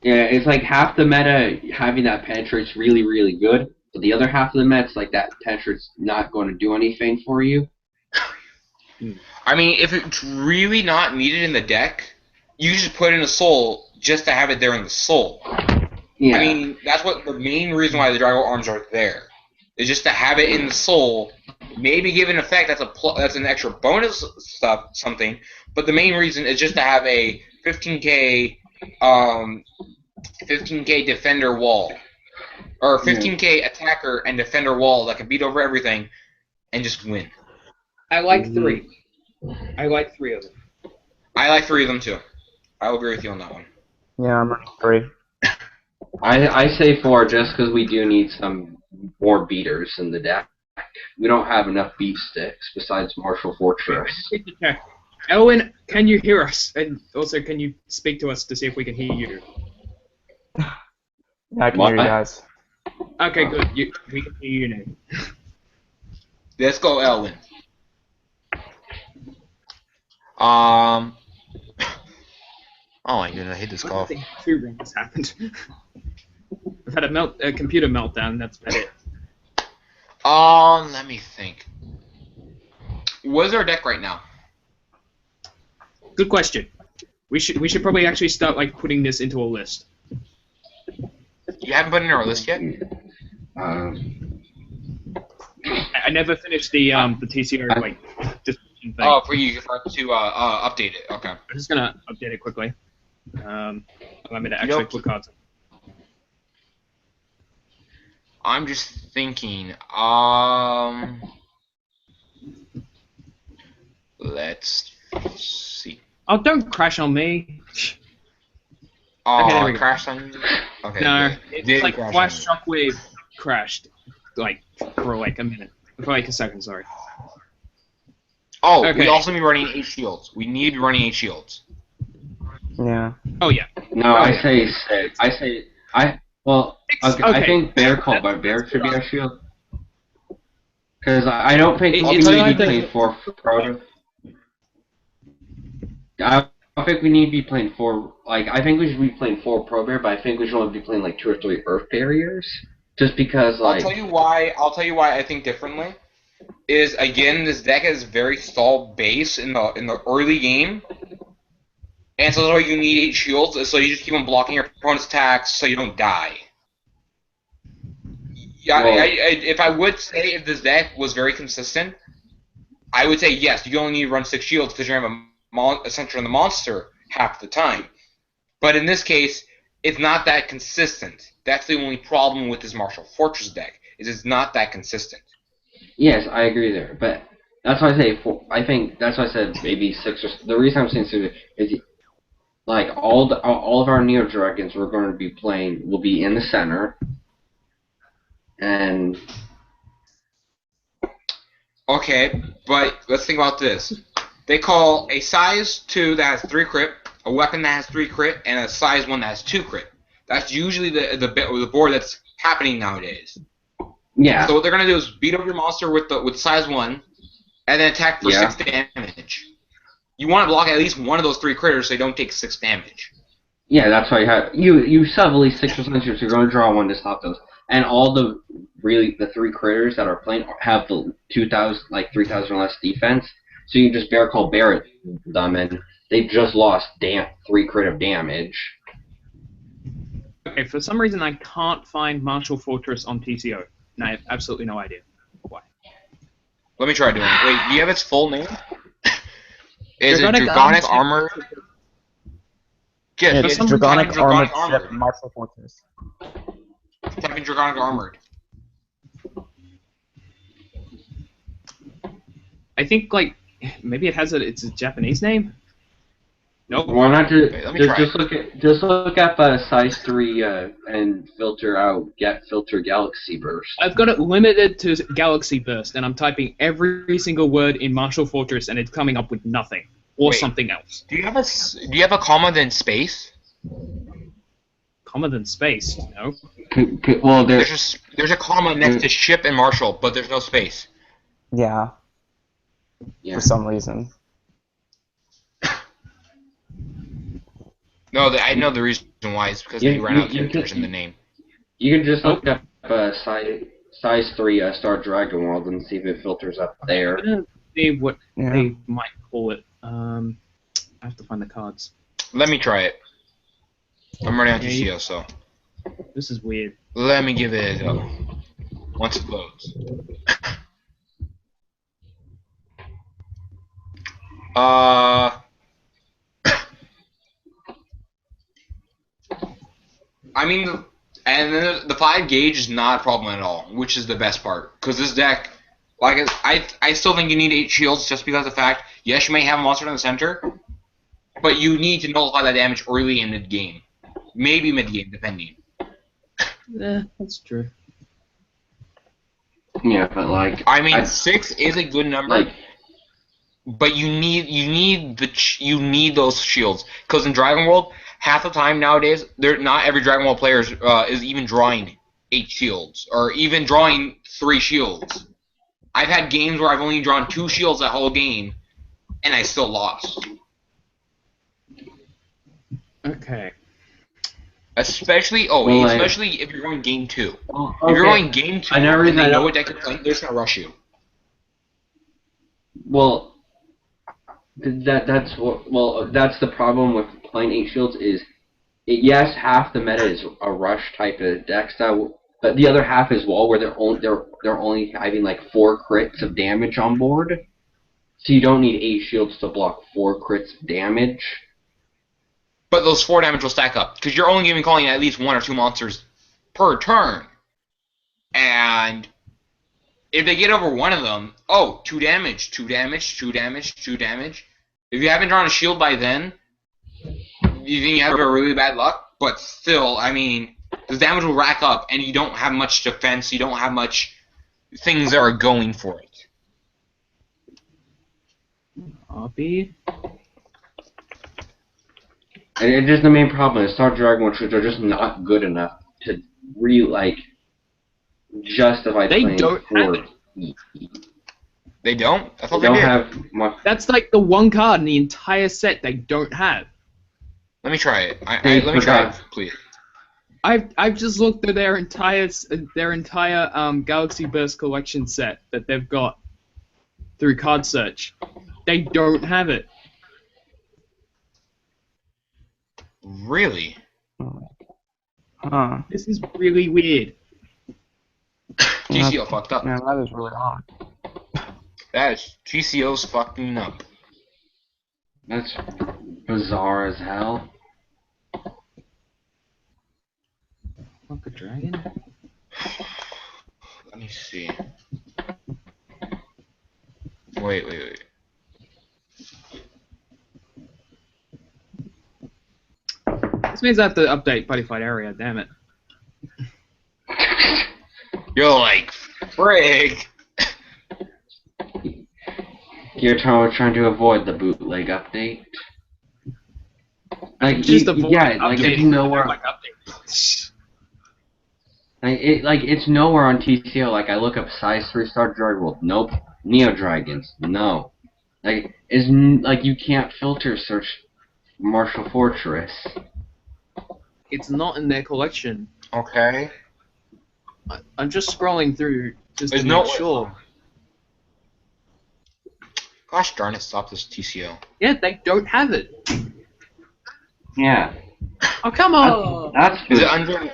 Yeah, it's like half the meta having that penetrate's really, really good, but the other half of the meta's like that penetrate's not going to do anything for you. I mean, if it's really not needed in the deck, you just put in a soul just to have it there in the soul. Yeah. I mean, that's what the main reason why the Drago arms are there. Is just to have it in the soul, maybe give an effect that's an extra bonus something, but the main reason is just to have a 15k defender wall. Or 15k attacker and defender wall that can beat over everything and just win. I like 3. I like 3 of them. I like 3 of them too. I'll agree with you on that one. Yeah, I'm running 3. I say 4 just because we do need some more beaters in the deck. We don't have enough beat sticks besides Marshal Fortress. Elwin, can you hear us? And also, can you speak to us to see if we can hear you? Yeah, I can hear you guys. Okay, good. We can hear you now. Let's go, Elwin. Oh my goodness, I hate this call. I think 2 rings happened. We've had a computer meltdown. That's about it. Let me think. What is our deck right now? Good question. We should probably actually start like putting this into a list. You haven't put it in our list yet? I never finished the TCR like description thing. Oh, for you to update it. Okay. I'm just gonna update it quickly. Allow me to actually put cards in. I'm just thinking. Let's see. Oh, don't crash on me. Oh, Okay, there we go. crashed on you? Okay, No, good. it's Did like crash Flash on Shockwave crashed, like for like a minute, for like a second. Sorry. you. Oh, we Okay. also need running 8 shields. We need to be running 8 shields. Yeah. Oh yeah. No, Oh, I yeah. say six. Well, okay, I think Bear called Barbaric should be our shield. Because I don't think we It's need to be either playing 4 Proto. I don't think we need to be playing 4. Like, I think we should be playing 4 Pro Bear, but I think we should only be playing like 2 or 3 Earth Barriers. Just because, I'll like. tell you why. I'll tell you why I think differently. Is again, this deck is very stall base in the early game, and so that's why you need 8 shields. So you just keep on blocking your opponent's attacks, so you don't die. Yeah, Well, if I would say if this deck was very consistent, I would say yes. You only need to run 6 shields because you're gonna have a center on the monster half the time. But in this case, it's not that consistent. That's the only problem with this Marshal Fortress deck. Is it's not that consistent. yes, I agree there. But that's why I say 4. I think that's why I said maybe 6 or. The reason I'm saying 6 is like all of our Neo Dragons we're going to be playing will be in the center. And Okay, but let's think about this. They call a size 2 that has 3 crit, a weapon that has 3 crit, and a size 1 that has 2 crit. That's usually the board that's happening nowadays. yeah, So what they're gonna do is beat up your monster with size 1, and then attack for Yeah. 6 damage. You want to block at least one of those 3 critters so you don't take 6 damage. yeah, that's why you still have at least 6% chance you're going to draw one to stop those. And all the 3 critters that are playing have the 3,000 or less defense, so you just bear call Barrett them, and they just lost 3 crit of damage. Okay, for some reason I can't find Marshal Fortress on TCO, and I have absolutely no idea why. Let me try doing it. Wait, do you have its full name? Is it Dragonic Dragonic Armored Armor? Yes, It's some Dragonic type in Armored Armored. Ship, Marshal Fortress. Type in Dragonic Armored. I think like maybe it's a Japanese name. Nope. Why not Okay, let me try just look up size 3 and filter Galaxy Burst. I've got it limited to Galaxy Burst, and I'm typing every single word in Marshal Fortress, and it's coming up with nothing or Wait. something else. Do you have a comma then space? Comma than space, no. Well, There's a comma next to ship and marshal, but there's no space. Yeah, yeah. for some reason. No, I know the reason why. It's because they ran out of characters in the name. You can just look up size 3 Star Dragon World and see if it filters up there. I'm gonna see what Yeah. they might call it. I have to find the cards. Let me try it. I'm running on Yeah, TCO, so This is weird. let me give it a go. Once it loads. I mean, and then the 5 gauge is not a problem at all, which is the best part. Because this deck, like I still think you need 8 shields just because of the fact, yes, you may have a monster in the center, but you need to nullify that damage early in mid game, maybe mid game, depending. That's true. Yeah, but like I mean, 6 is a good number, like but you need those shields because in Dragon World, half the time nowadays, not every Dragon World player is even drawing 8 shields or even drawing 3 shields. I've had games where I've only drawn 2 shields that whole game, and I still lost. Okay. Especially if you're going game 2. well, If you're okay. going game 2 Another and reason they I know don't- what deck you're playing, they're just gonna rush you. Well, that's the problem with playing 8 shields is, yes, half the meta is a rush type of deck style, but the other half is wall where they're only having like 4 crits of damage on board, so you don't need 8 shields to block 4 crits of damage. But those 4 damage will stack up because you're only even calling at least 1 or 2 monsters per turn, and if they get over one of them, 2 damage, 2 damage, 2 damage, 2 damage. If you haven't drawn a shield by then, you think you have a really bad luck. But still, I mean, the damage will rack up, and you don't have much defense. You don't have much things that are going for it. RB. And it's just the main problem is Star Dragon shields are just not good enough to really justify They playing don't have for it. They don't? I thought They don't they did. have much. That's like the one card in the entire set they don't have. Let me try it. They Let me try it, forgot. please. I've just looked through their entire Galaxy Burst collection set that they've got through card search. They don't have it. Really? Huh. This is really weird. TCO fucked up. Man, that is really odd. That is TCO's fucking up. That's bizarre as hell. Fuck a dragon. Let me see. Wait. This means I have to update Buddy Fight Area. Damn it. You're like, frig. You're trying to avoid the bootleg update. Like Just you, avoid yeah, like updating. it's nowhere. Like update. It's nowhere on TCO. Like I look up size 3 Star Dragon World. Nope. Neo Dragons. No. Like you can't filter search Marshal Fortress. It's not in their collection. Okay. I'm just scrolling through just There's to no make sure. Gosh darn it, stop this TCO. Yeah, they don't have it. Yeah. Oh, come on! That's Is good. it under...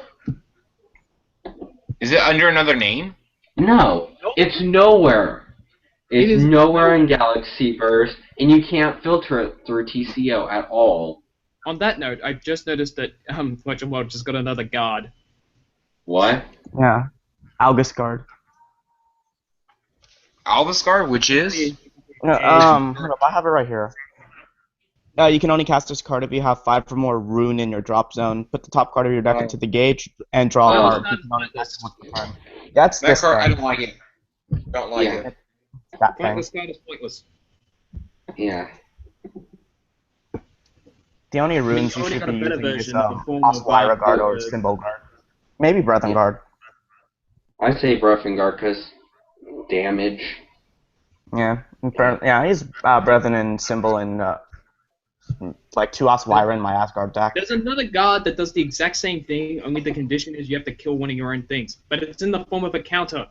Is it under another name? No. Nope. It's nowhere. It It's is nowhere in Galaxy Burst, and you can't filter it through TCO at all. On that note, I just noticed that Legend World just got another guard. What? Yeah. Algiscard. Alviscar, which is? Hold up, I have it right here. You can only cast this card if you have 5 or more rune in your drop zone. Put the top card of your deck into the gauge and draw a Oh. card. You can only cast it once per turn. That's That this card, I thing. don't like it. Don't like Yeah. it. That thing. Pointless card is pointless. Yeah. The only runes you only should got a be better using is version in the form of, Oswira Guard or the- Symbol Guard. Maybe Breath Guard. I say Breath and Guard because damage. Yeah. He's Breathen and Symbol and like 2 Oswira in my Asgard deck. There's another guard that does the exact same thing, only the condition is you have to kill one of your own things. But it's in the form of a counter.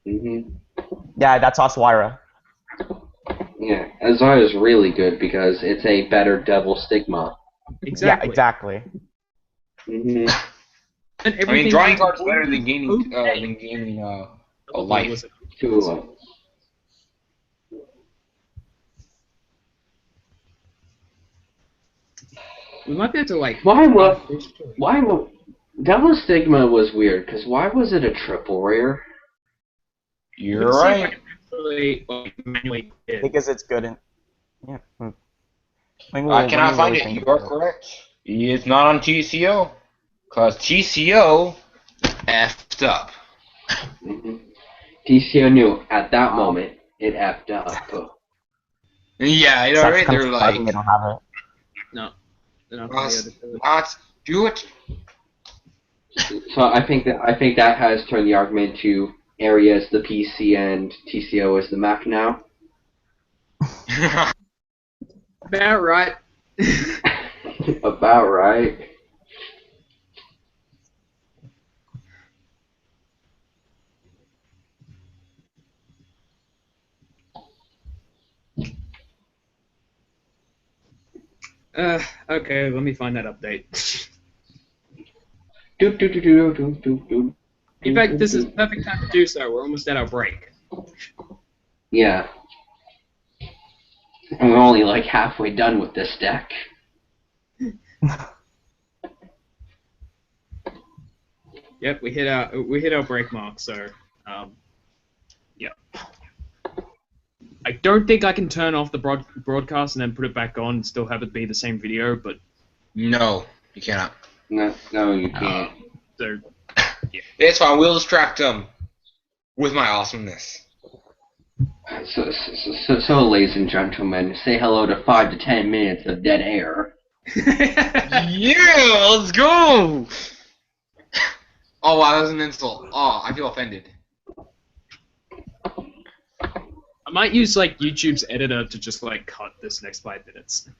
Yeah, that's Oswira. Yeah. Azar is really good because it's a better Devil Stigma. Exactly. Yeah, exactly. Mm-hmm. And I everything mean, drawing is cards better than gaining okay. a life. Two of them. We might be able to like. Devil Stigma was weird because why was it a triple rare? You're right. Manually did. Because it's good in. Yeah. I cannot find it. You are correct. It's not on TCO. Because TCO effed up. Mm-hmm. TCO knew at that moment it effed up. Yeah, you know, right? They're like, They don't have it. No. They're not gonna be able to do it. not do it. So I think that has turned the argument to Area is the PC and TCO is the Mac now. About right. About right. Okay, let me find that update. In fact, this is the perfect time to do so. We're almost at our break. Yeah. And we're only like halfway done with this deck. Yep, we hit our break mark. So, yeah. I don't think I can turn off the broadcast and then put it back on and still have it be the same video, but No, you cannot. No, you can't. so It's fine. We'll distract them with my awesomeness. So, ladies and gentlemen, say hello to 5 to 10 minutes of dead air. Yeah, let's go! Oh wow, that was an insult. Oh, I feel offended. I might use like YouTube's editor to just like cut this next 5 minutes.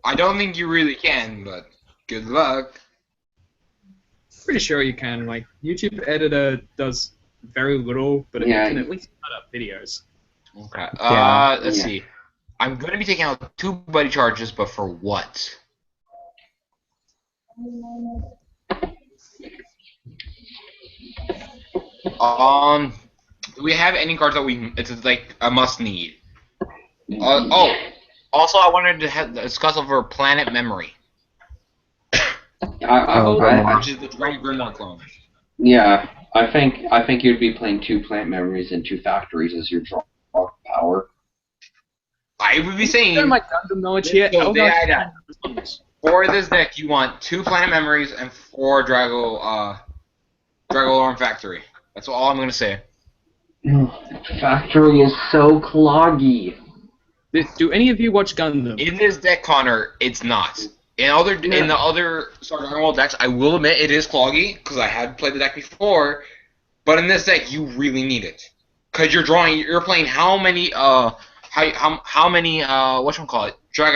I don't think you really can, but good luck. Pretty sure you can. Like YouTube editor does very little, but it can at least cut up videos. Okay. Yeah. Let's see. I'm going to be taking out 2 buddy charges, but for what? Do we have any cards that it's like a must need? Also I wanted to discuss over Planet Memory. Which is the Grimoire clone. Yeah, I think you'd be playing 2 plant memories and 2 factories as your draw power. I would be saying. My Gundam knowledge here. For this deck, you want 2 Planet Memories and 4 Drago Alarm Factory. That's all I'm gonna say. Factory is so cloggy. Do any of you watch Gundam? In this deck, Connor, it's not. In the other Dragon Ball decks, I will admit it is cloggy because I had played the deck before. But in this deck, you really need it because you're playing how many Dragon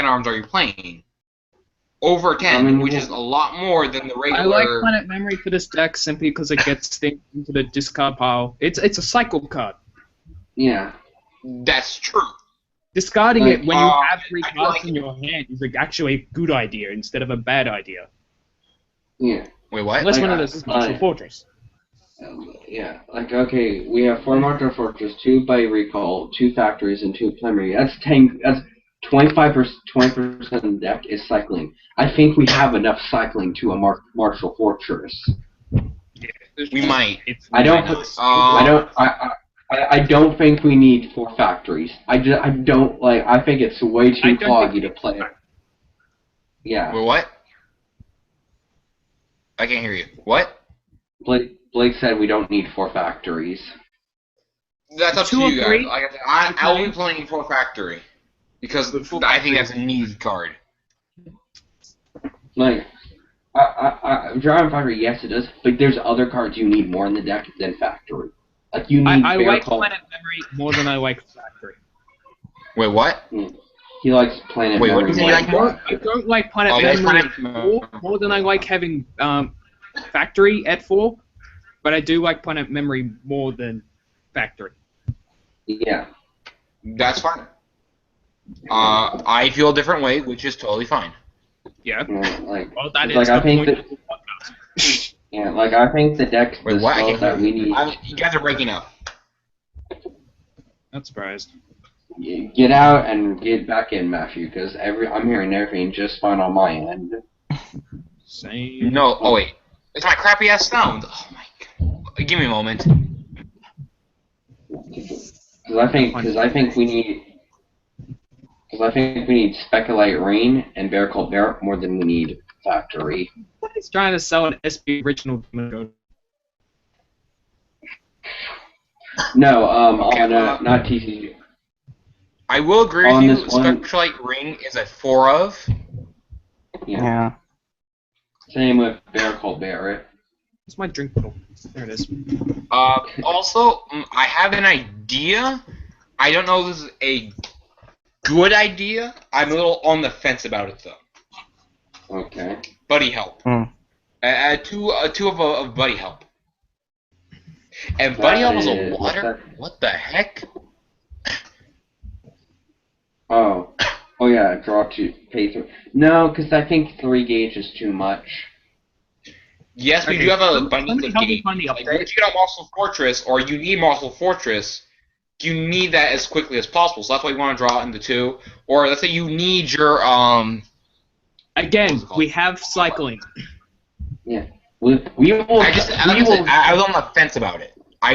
Arms are you playing? Over 10, which is a lot more than the regular. I like Planet Memory for this deck simply because it gets things into the discard pile. It's a cycle card. Yeah. That's true. Discarding it when you have 3 cards in your hand is like actually a good idea instead of a bad idea. Yeah. Wait, what? Unless one of those is Marshal Fortress. Yeah, like, okay, we have 4 Marshal Fortress, 2 by recall, 2 factories, and 2 primary. That's 25% of the deck is cycling. I think we have enough cycling to a Marshal Fortress. We might. I don't think we need 4 factories. I think it's way too cloggy to play. Yeah. Wait, what? I can't hear you. What? Blake said we don't need 4 factories. That's up to you guys. Like I will be playing 4 factory because I think that's a needed card. Like, Dragon Factory, yes it does, but there's other cards you need more in the deck than factory. Like you need. I like Planet Memory more than I like Factory. Wait, what? He likes Planet Memory. Wait, what does he like more? I don't like Planet Memory more than I like having Factory at 4, but I do like Planet Memory more than Factory. Yeah. That's fine. I feel a different way, which is totally fine. Yeah. Well, that is the point of the podcast. Yeah, like I think the deck that we need. You guys are breaking up. Not surprised. Get out and get back in, Matthew, because I'm hearing everything just fine on my end. Same. No, oh wait, it's my crappy ass sound. Oh my god, give me a moment. Because I think we need Speculate Rain and Bear Cold Bear more than we need Factory. He's trying to sell an SP original. No, not TCG. I will agree with you. Spectralite Ring is a 4 of. Yeah. Same with Bear Cold Bear. It's my drink bottle. There it is. Also, I have an idea. I don't know if this is a good idea. I'm a little on the fence about it though. Okay. Buddy help. Two of buddy help. And buddy help is a water. What the heck? Oh yeah, draw 2, pay 3. No, because I think 3 gauge is too much. Yes, we do have a abundance of gauge. Like, once you get on Marshal Fortress, or you need Marshal Fortress, you need that as quickly as possible. So that's why you want to draw into 2. Or let's say you need your Again, we have cycling. Yeah, we will. I was on the fence about it. I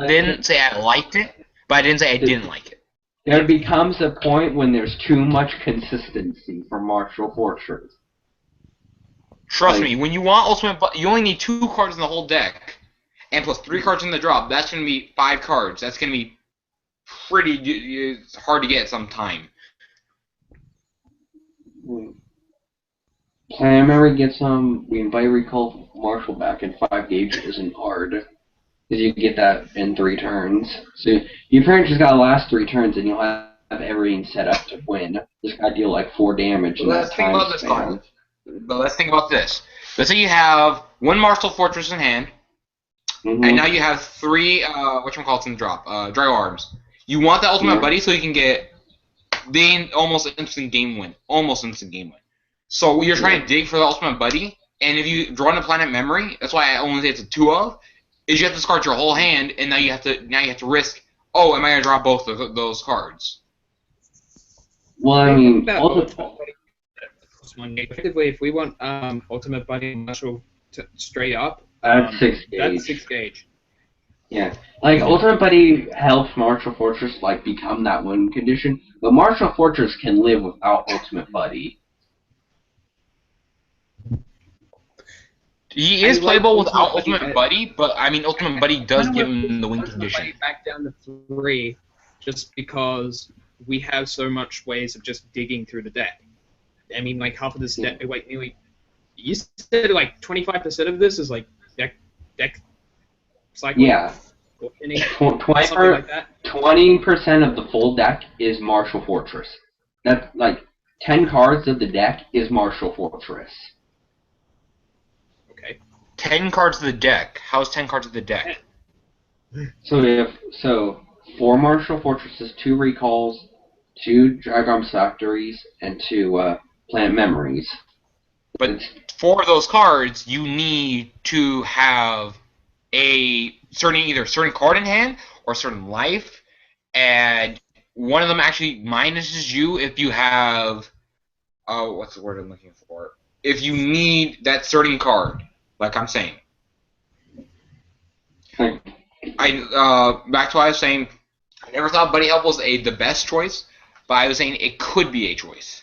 didn't say I liked it, but I didn't say I didn't like it. There becomes a point when there's too much consistency for Marshal Fortress. Trust me, when you want Ultimate Buddy, you only need 2 cards in the whole deck, and plus 3 cards in the drop. That's going to be 5 cards. That's going to be pretty hard to get sometime. Planet Memory gets we invite recall Marshal back in 5 gauge isn't hard. Because you get that in 3 turns. So you pretty much just gotta last 3 turns and you'll have everything set up to win. Just gotta deal like 4 damage in that time span. But let's think about this. Let's say you have 1 Marshal Fortress in hand, and now you have 3, whatchamacallits in the drop, Drago Arms. You want the Ultimate Buddy so you can get almost instant game win. Almost instant game win. So you're trying to dig for the Ultimate Buddy, and if you draw into Planet Memory, that's why I only say it's a 2 of, is you have to discard your whole hand, and now you have to risk, oh, am I gonna draw both of those cards? Well, I mean, effectively, if we want Ultimate Buddy Marshal straight up, that's 6 gauge. That's 6 gauge. Yeah, like Ultimate Buddy helps Marshal Fortress like become that win condition, but Marshal Fortress can live without Ultimate Buddy. He is playable without Ultimate Buddy, but I mean, Ultimate Buddy does give him the win condition. Back down to 3, just because we have so much ways of just digging through the deck. I mean, like half of this deck, like nearly, you said like 25% of this is like deck cycling. Yeah. 20% of the full deck is Marshal Fortress. That's like 10 cards of the deck is Marshal Fortress. 10 cards of the deck. How's 10 cards of the deck? So 4 Marshal Fortresses, 2 recalls, 2 Dragon Factories, and 2 Planet Memories. But for those cards, you need to have either a certain card in hand or a certain life, and one of them actually minuses you if you have what's the word I'm looking for? If you need that certain card. Like I'm saying. Back to what I was saying, I never thought Buddy Help was the best choice, but I was saying it could be a choice.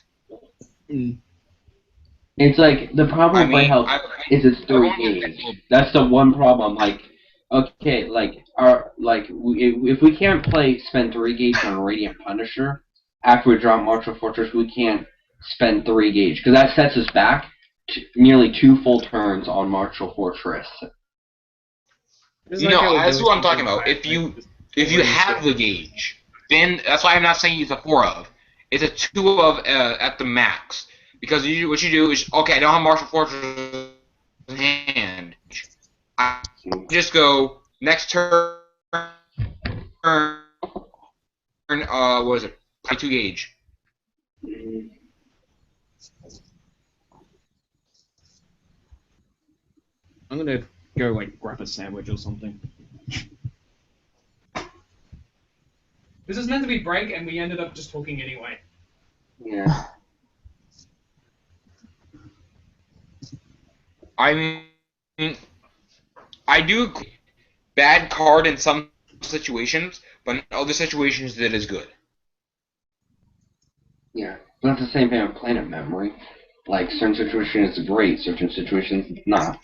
It's like, the problem with Buddy Help is it's 3 gauge. That's the one problem. Like, okay, if we can't spend 3 gauge on Radiant Punisher, after we drop Marshal Fortress, we can't spend 3 gauge, because that sets us back nearly 2 full turns on Marshal Fortress. That's what I'm talking about. If you have the gauge, then that's why I'm not saying it's a 4 of. It's a 2 of at the max. Because what you do is, okay, I don't have Marshal Fortress in hand. I just go next turn. What is it? 2 gauge. I'm gonna go like grab a sandwich or something. This is meant to be break, and we ended up just talking anyway. Yeah. I mean, I do agree. Bad card in some situations, but in other situations that is good. Yeah, but that's the same thing with Planet Memory. Like, certain situations it's great, certain situations it's not.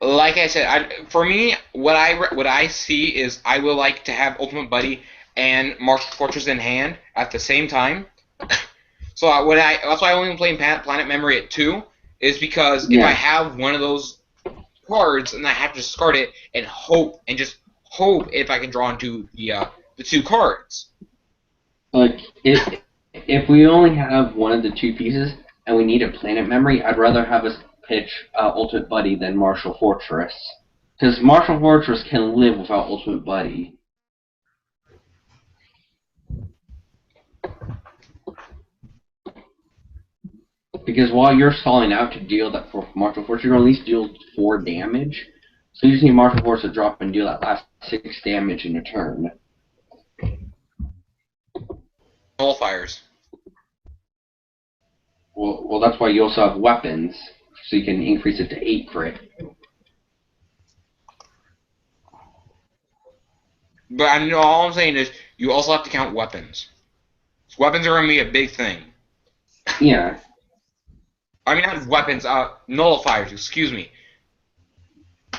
Like I said, for me, what I see is I will like to have Ultimate Buddy and Marshal Fortress in hand at the same time. So that's why I only play Planet Memory at 2, is because if I have one of those cards and I have to discard it and just hope if I can draw into the 2 cards. Like, if we only have one of the 2 pieces and we need a Planet Memory, I'd rather have us pitch Ultimate Buddy than Marshal Fortress. Because Marshal Fortress can live without Ultimate Buddy. Because while you're stalling out to deal that for Marshal Fortress, you're at least deal 4 damage. So you just need Marshal Fortress to drop and deal that last 6 damage in a turn. Nullfiers. Well, that's why you also have weapons, so you can increase it to 8 crit. But I know all I'm saying is you also have to count weapons. So weapons are going to be a big thing. Yeah. I mean, not weapons, nullifiers, excuse me.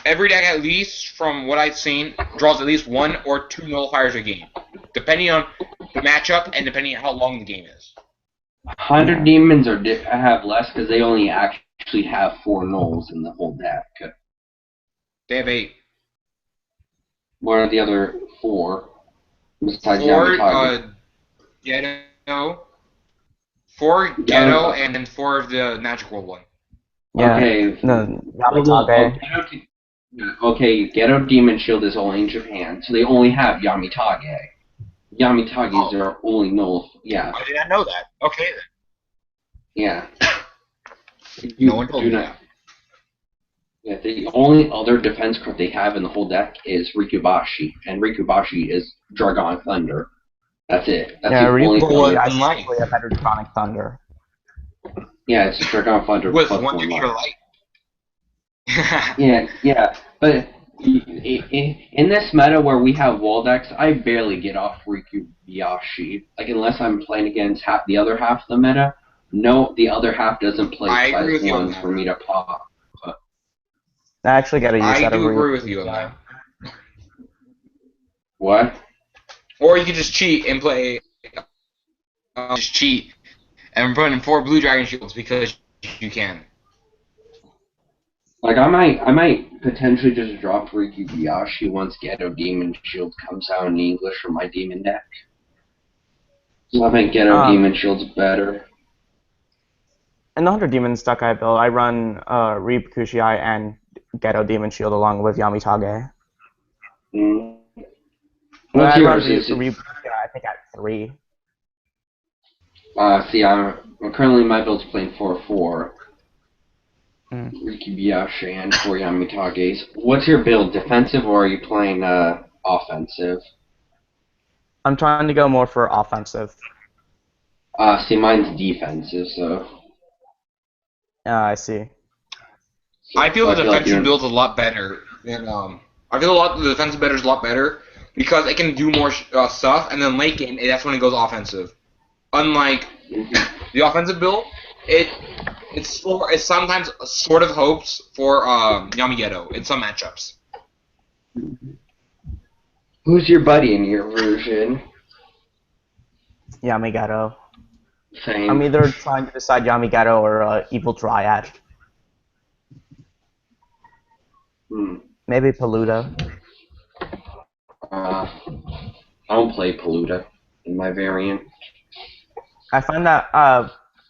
Every deck, at least, from what I've seen, draws at least 1 or 2 nullifiers a game. Depending on the matchup and depending on how long the game is. 100 demons have less because they only actually have 4 nulls in the whole deck. They have 8. What are the other 4? Besides 4, Yamatagi? Ghetto. 4 Ghetto, and then 4 of the Magic World one. Yeah. Okay. No, Well, Yamitage. okay, Ghetto Demon Shield is only in Japan, so they only have Yamitage. Yamitage is their only null. Yeah. I did not know that. Okay then. Yeah. No one told me that. Yeah, the only other defense card they have in the whole deck is Rikubashi, and Rikubashi is Dragonic Thunder. That's it. That's the only Rikubashi- thing. I see a better Dragonic Thunder. Yeah, it's Dragonic Thunder With plus 1 1 extra life. light. Yeah, but in this meta where we have wall decks, I barely get off Rikubashi. Like, unless I'm playing against the other half of the meta, no, the other half doesn't play I agree size with you on 1s that. for me to pop. I actually gotta use I that do every. agree with you on that. What? Or you could just cheat and play. Just cheat and put in 4 blue dragon shields because you can. Like, I might potentially just drop Rikubashi once Ghetto Demon Shield comes out in English for my demon deck. So I think Ghetto Demon Shield's better. In the 100 Demons deck I built, I run Reeb and Ghetto Demon Shield along with Yamitage. Mm. But What's I run yours? Reeb I think at 3. See, I'm currently my build's playing 4-4. Mm. Rikubashi and 4 Yamitages. What's your build? Defensive or are you playing offensive? I'm trying to go more for offensive. See, mine's defensive, so. I see. I feel the like defensive build's a lot better than I feel the defensive build is a lot better because it can do more stuff, and then late game that's when it goes offensive. Unlike the offensive build, it's sometimes sort of hopes for Yamigeto in some matchups. Who's your buddy in your version? Yamigeto. Same. I'm either trying to decide Yamigeto or Evil Dryad. Maybe Paluda. I don't play Paluda in my variant. I find that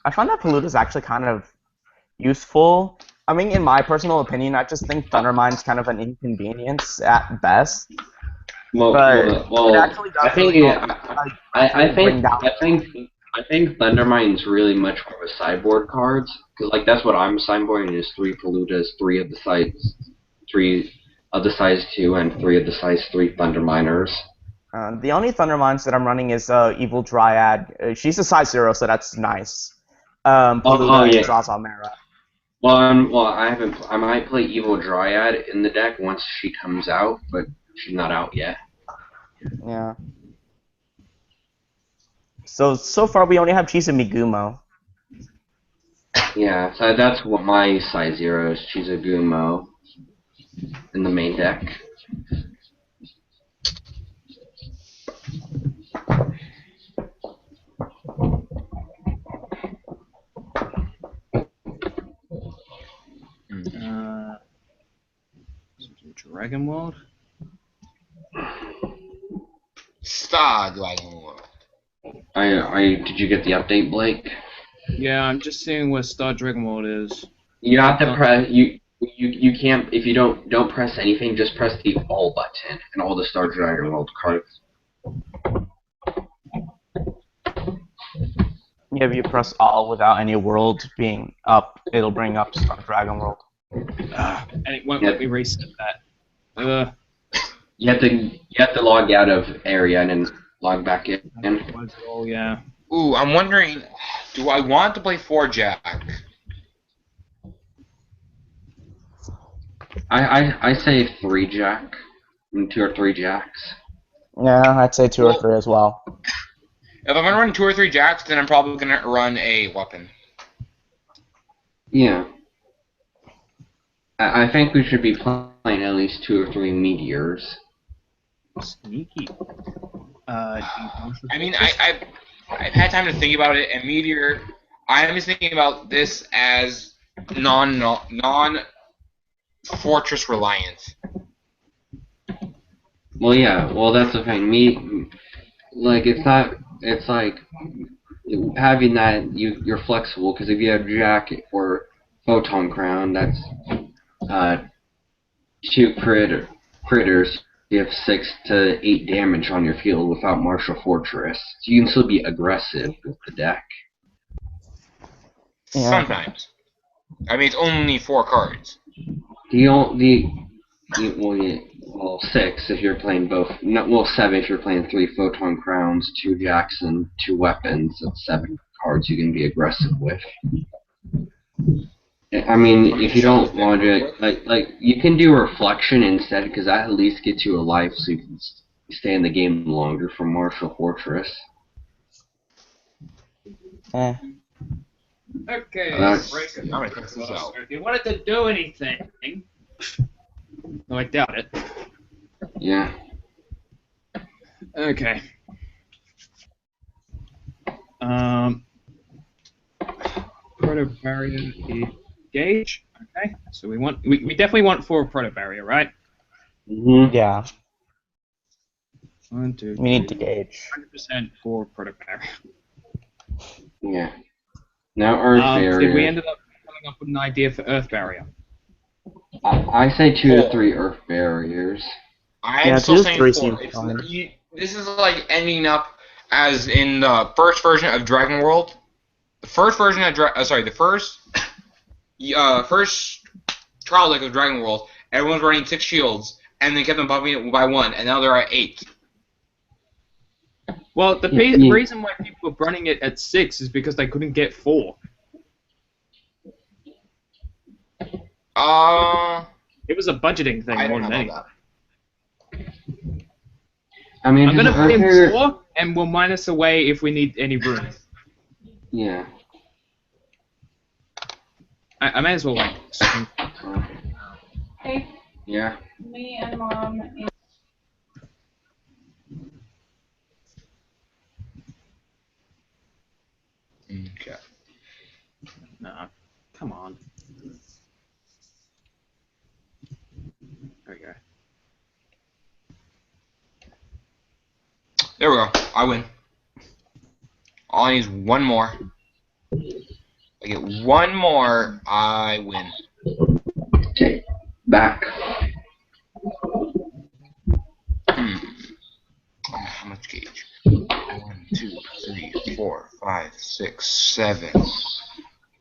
Paluda is actually kind of useful. I mean, in my personal opinion, I just think Thundermine's kind of an inconvenience at best. It actually does. I think Thundermine's really much more of a sideboard cards because like that's what I'm sideboarding is 3 Paludas, 3 of the size 2, and 3 of the size 3 Thunderminers. The only Thundermines that I'm running is Evil Dryad. She's a size 0, so that's nice. Paluda and Zaza Mera. Well, I might play Evil Dryad in the deck once she comes out, but she's not out yet. Yeah. So far we only have Chizugumo. Yeah, so that's what my size 0 is, Chizugumo in the main deck. Dragon World? Star Dragon World. Did you get the update, Blake? Yeah, I'm just seeing where Star Dragon World is. You have to press you can't if you don't press anything, just press the all button and all the Star Dragon World cards. Yeah, if you press all without any world being up, it'll bring up Star Dragon World. And it won't let me reset that. You have to log out of area and then log back in. Oh yeah. Ooh, I'm wondering, do I want to play 4 Jack? I say 3 Jack, 2 or 3 Jacks. Yeah, I'd say 2 or 3 as well. If I'm gonna run 2 or 3 jacks, then I'm probably gonna run a weapon. Yeah. I think we should be playing at least 2 or 3 meteors. Sneaky. I mean, I've had time to think about it, and meteor. I am just thinking about this as non fortress reliant. Well, yeah. Well, that's the thing. Like, it's not. It's like having that. You're flexible because if you have Jack or Photon Crown, that's 2 critters. You have 6 to 8 damage on your field without Marshal Fortress. So you can still be aggressive with the deck. Yeah. Sometimes. I mean, it's only 4 cards. Well, 6 if you're playing both. No, well, 7 if you're playing 3 Photon Crowns, 2 Jacks, and 2 weapons. That's 7 cards you can be aggressive with. I mean, if you don't want to, like you can do Reflection instead, because that at least gets you a life, so you can stay in the game longer from Marshal Fortress. Eh. Okay, break it. I'm gonna test this out. If you wanted to do anything, no, I doubt it. Yeah. Okay. Proto barrier gauge. Okay, so we definitely want 4 proto barrier, right? Mm-hmm. Yeah. 1, 2, We need to gauge. 100% 4 proto barrier. Yeah. Now Earth Barrier. Did we ended up coming up with an idea for Earth barrier? I say 2 to 3 Earth Barriers. I'm Yeah, still 2 to saying 3 4. seems fine. This is like ending up as in the first version of Dragon World. The first version of the first trial deck of Dragon World. Everyone's running 6 shields, and they kept them bumping it by 1, and now they're at 8. Well, the reason why people were running it at 6 is because they couldn't get 4. It was a budgeting thing more than anything. I mean, I'm gonna put in Barrier... 4, and we'll minus away if we need any room. Yeah. I may as well like. Hey, Yeah. me and Mom. Okay. Nah, come on. There we go. There we go. I win. All I need is 1 more. I get 1 more, I win. Okay. Back. How much gauge? 1, 2, 3, 4, 5, 6, 7.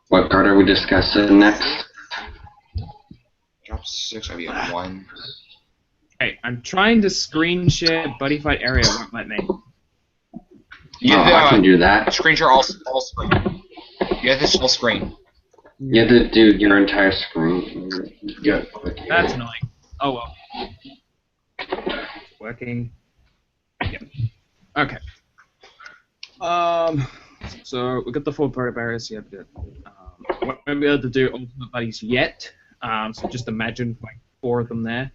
What card are we discussing next? Drop 6, I'll be at 1. Hey, I'm trying to screen share Buddy Fight area, won't let me. I can do that. Screen share all screen. You have this full screen. You have to do your entire screen. Yeah. That's annoying. Oh well. Working. Yep. Okay. So we got the 4 proto barriers. Yeah, good. We won't be able to do ultimate buddies yet. So just imagine like 4 of them there.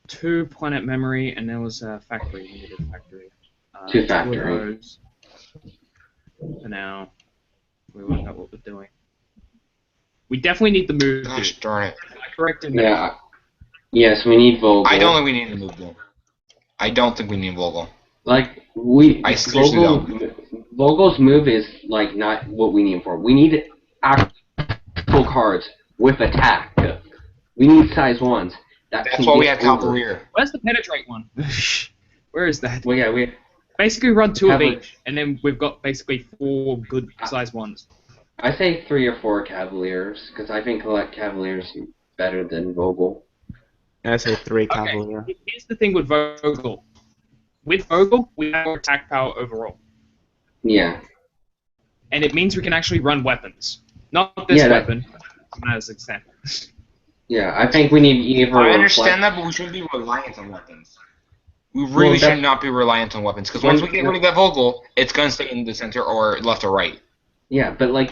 2 planet memory, and there was a factory. We needed a factory. 2 2 factory. of those. For now, we work out what we're doing. We definitely need the move. Gosh darn it. Am I correct in Yeah. Yes, we need Vogel. I don't think we need to move though. I don't think we need Vogel. Like I seriously don't. Vogel's move is like not what we need him for. We need actual cards with attack. We need size 1s. That's why we have Cavalier. Where's the penetrate one? Where is that? Well, yeah, we Basically run 2 of Cavalier. each, and then we've got basically 4 good size ones. I say 3 or 4 Cavaliers because I think Cavaliers better than Vogel. I say 3 Okay, Cavalier. here's the thing with Vogel. With Vogel, we have more attack power overall. Yeah. And it means we can actually run weapons. Not this weapon, as example. Yeah, I think we need either. I understand that, but we shouldn't be reliant on weapons. We really Well, should not be reliant on weapons, because once we get rid of that Vogel, it's going to stay in the center or left or right. Yeah, but like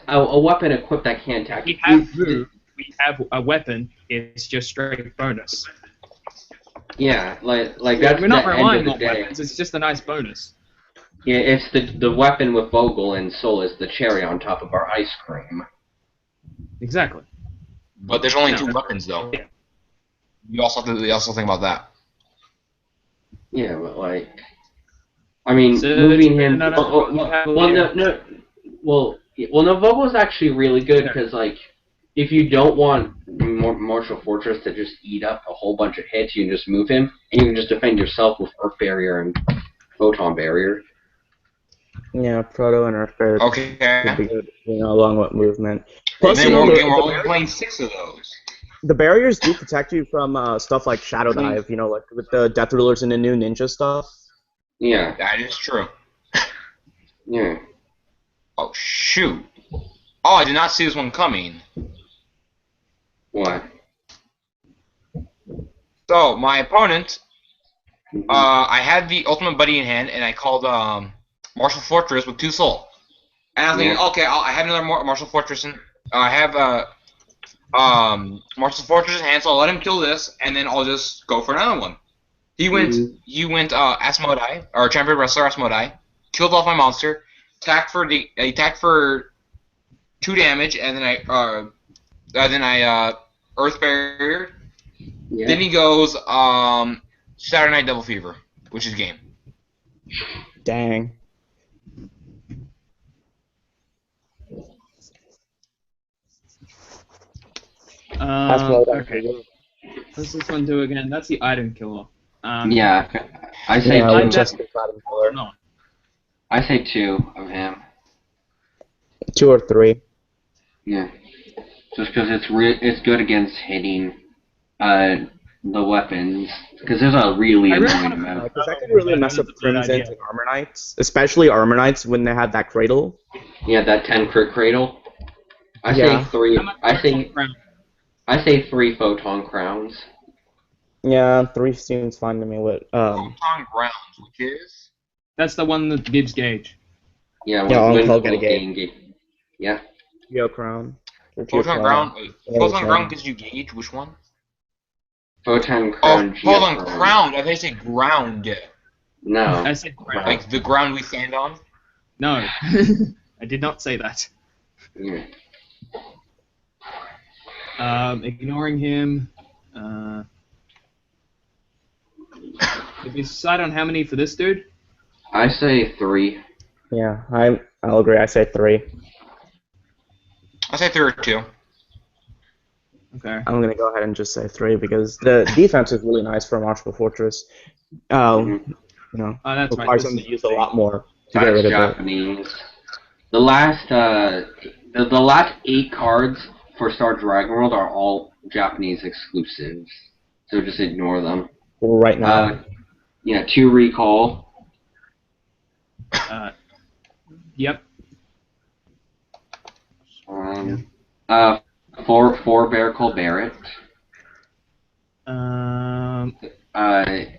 a weapon equipped that can't attack. We have move. We have a weapon. It's just straight bonus. Yeah, like that's We're not the relying end of on the day. weapons. It's just a nice bonus. Yeah, it's the weapon with Vogel and Soul is the cherry on top of our ice cream. Exactly. But there's only No. 2 weapons, though. Yeah. You also think about that. Yeah, but like, I mean, So moving him. no, Vogel's actually really good because like, if you don't want Marshal Fortress to just eat up a whole bunch of hits, you can just move him, and you can just defend yourself with Earth Barrier and Photon Barrier. Yeah, Proto and Earth Barrier Okay. could be good, along with movement. Plus, Plus, then we're only playing 6 of those. the barriers do protect you from stuff like Shadow Dive, like with the Death Rulers and the new ninja stuff. Yeah. That is true. Yeah. Oh, shoot. Oh, I did not see this one coming. What? So, my opponent, I had the Ultimate Buddy in hand, and I called Marshal Fortress with 2 soul. And I was thinking, okay, I have another Marshal Fortress, and I have Marshal Fortress in hand, so I'll let him kill this, and then I'll just go for another one. He went Asmodai, or Champion Wrestler Asmodai, killed off my monster, attacked for 2 damage, and then I Earth Barrier. Yeah. Then he goes Saturday Night Double Fever, which is game. Dang. Okay. What's this one do again? That's the item killer. Yeah, I say Yeah, two. just item killer. No. I say 2 of him. 2 or 3. Yeah, just because it's good against hitting the weapons. Because there's a really annoying amount. Because that can really mess up Crimsons and Armor Knights, especially Armor Knights when they have that cradle. Yeah, that 10 crit cradle. I Yeah. say 3. How much I say 3 photon crowns. Yeah, 3 seems fine to me. With Photon Grounds, which is? That's the one that gives gauge. Yeah, I'll get a gauge. Yeah. Geo Crown. Photon Ground gives you gauge. Which one? Photon crown. Photon Crown. I think you say ground. No. I said ground. Like the ground we stand on? No. I did not say that. Yeah. Ignoring him. Did we decide on how many for this dude? I say 3. Yeah, I'll agree. I say 3. I say 3 or 2. Okay. I'm gonna go ahead and just say 3 because the defense is really nice for Marshal Fortress. Oh, that's right. Requires them to use a lot more to get rid of Japanese. The last the last 8 cards for Star Dragon World are all Japanese exclusives, so just ignore them. right now. 2 recall. Yep. 4 Bear Barrett.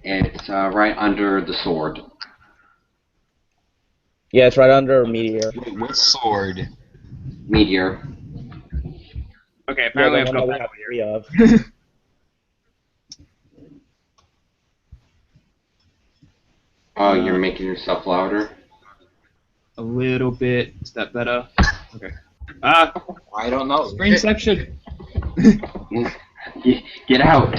It's right under the sword. Yeah, it's right under Meteor. Wait, what sword? Meteor. Okay, apparently Yeah, the I've one got that that we have one 3 of. Oh, you're making yourself louder? a little bit. Is that better? Okay. I don't know. Screenception. Get out.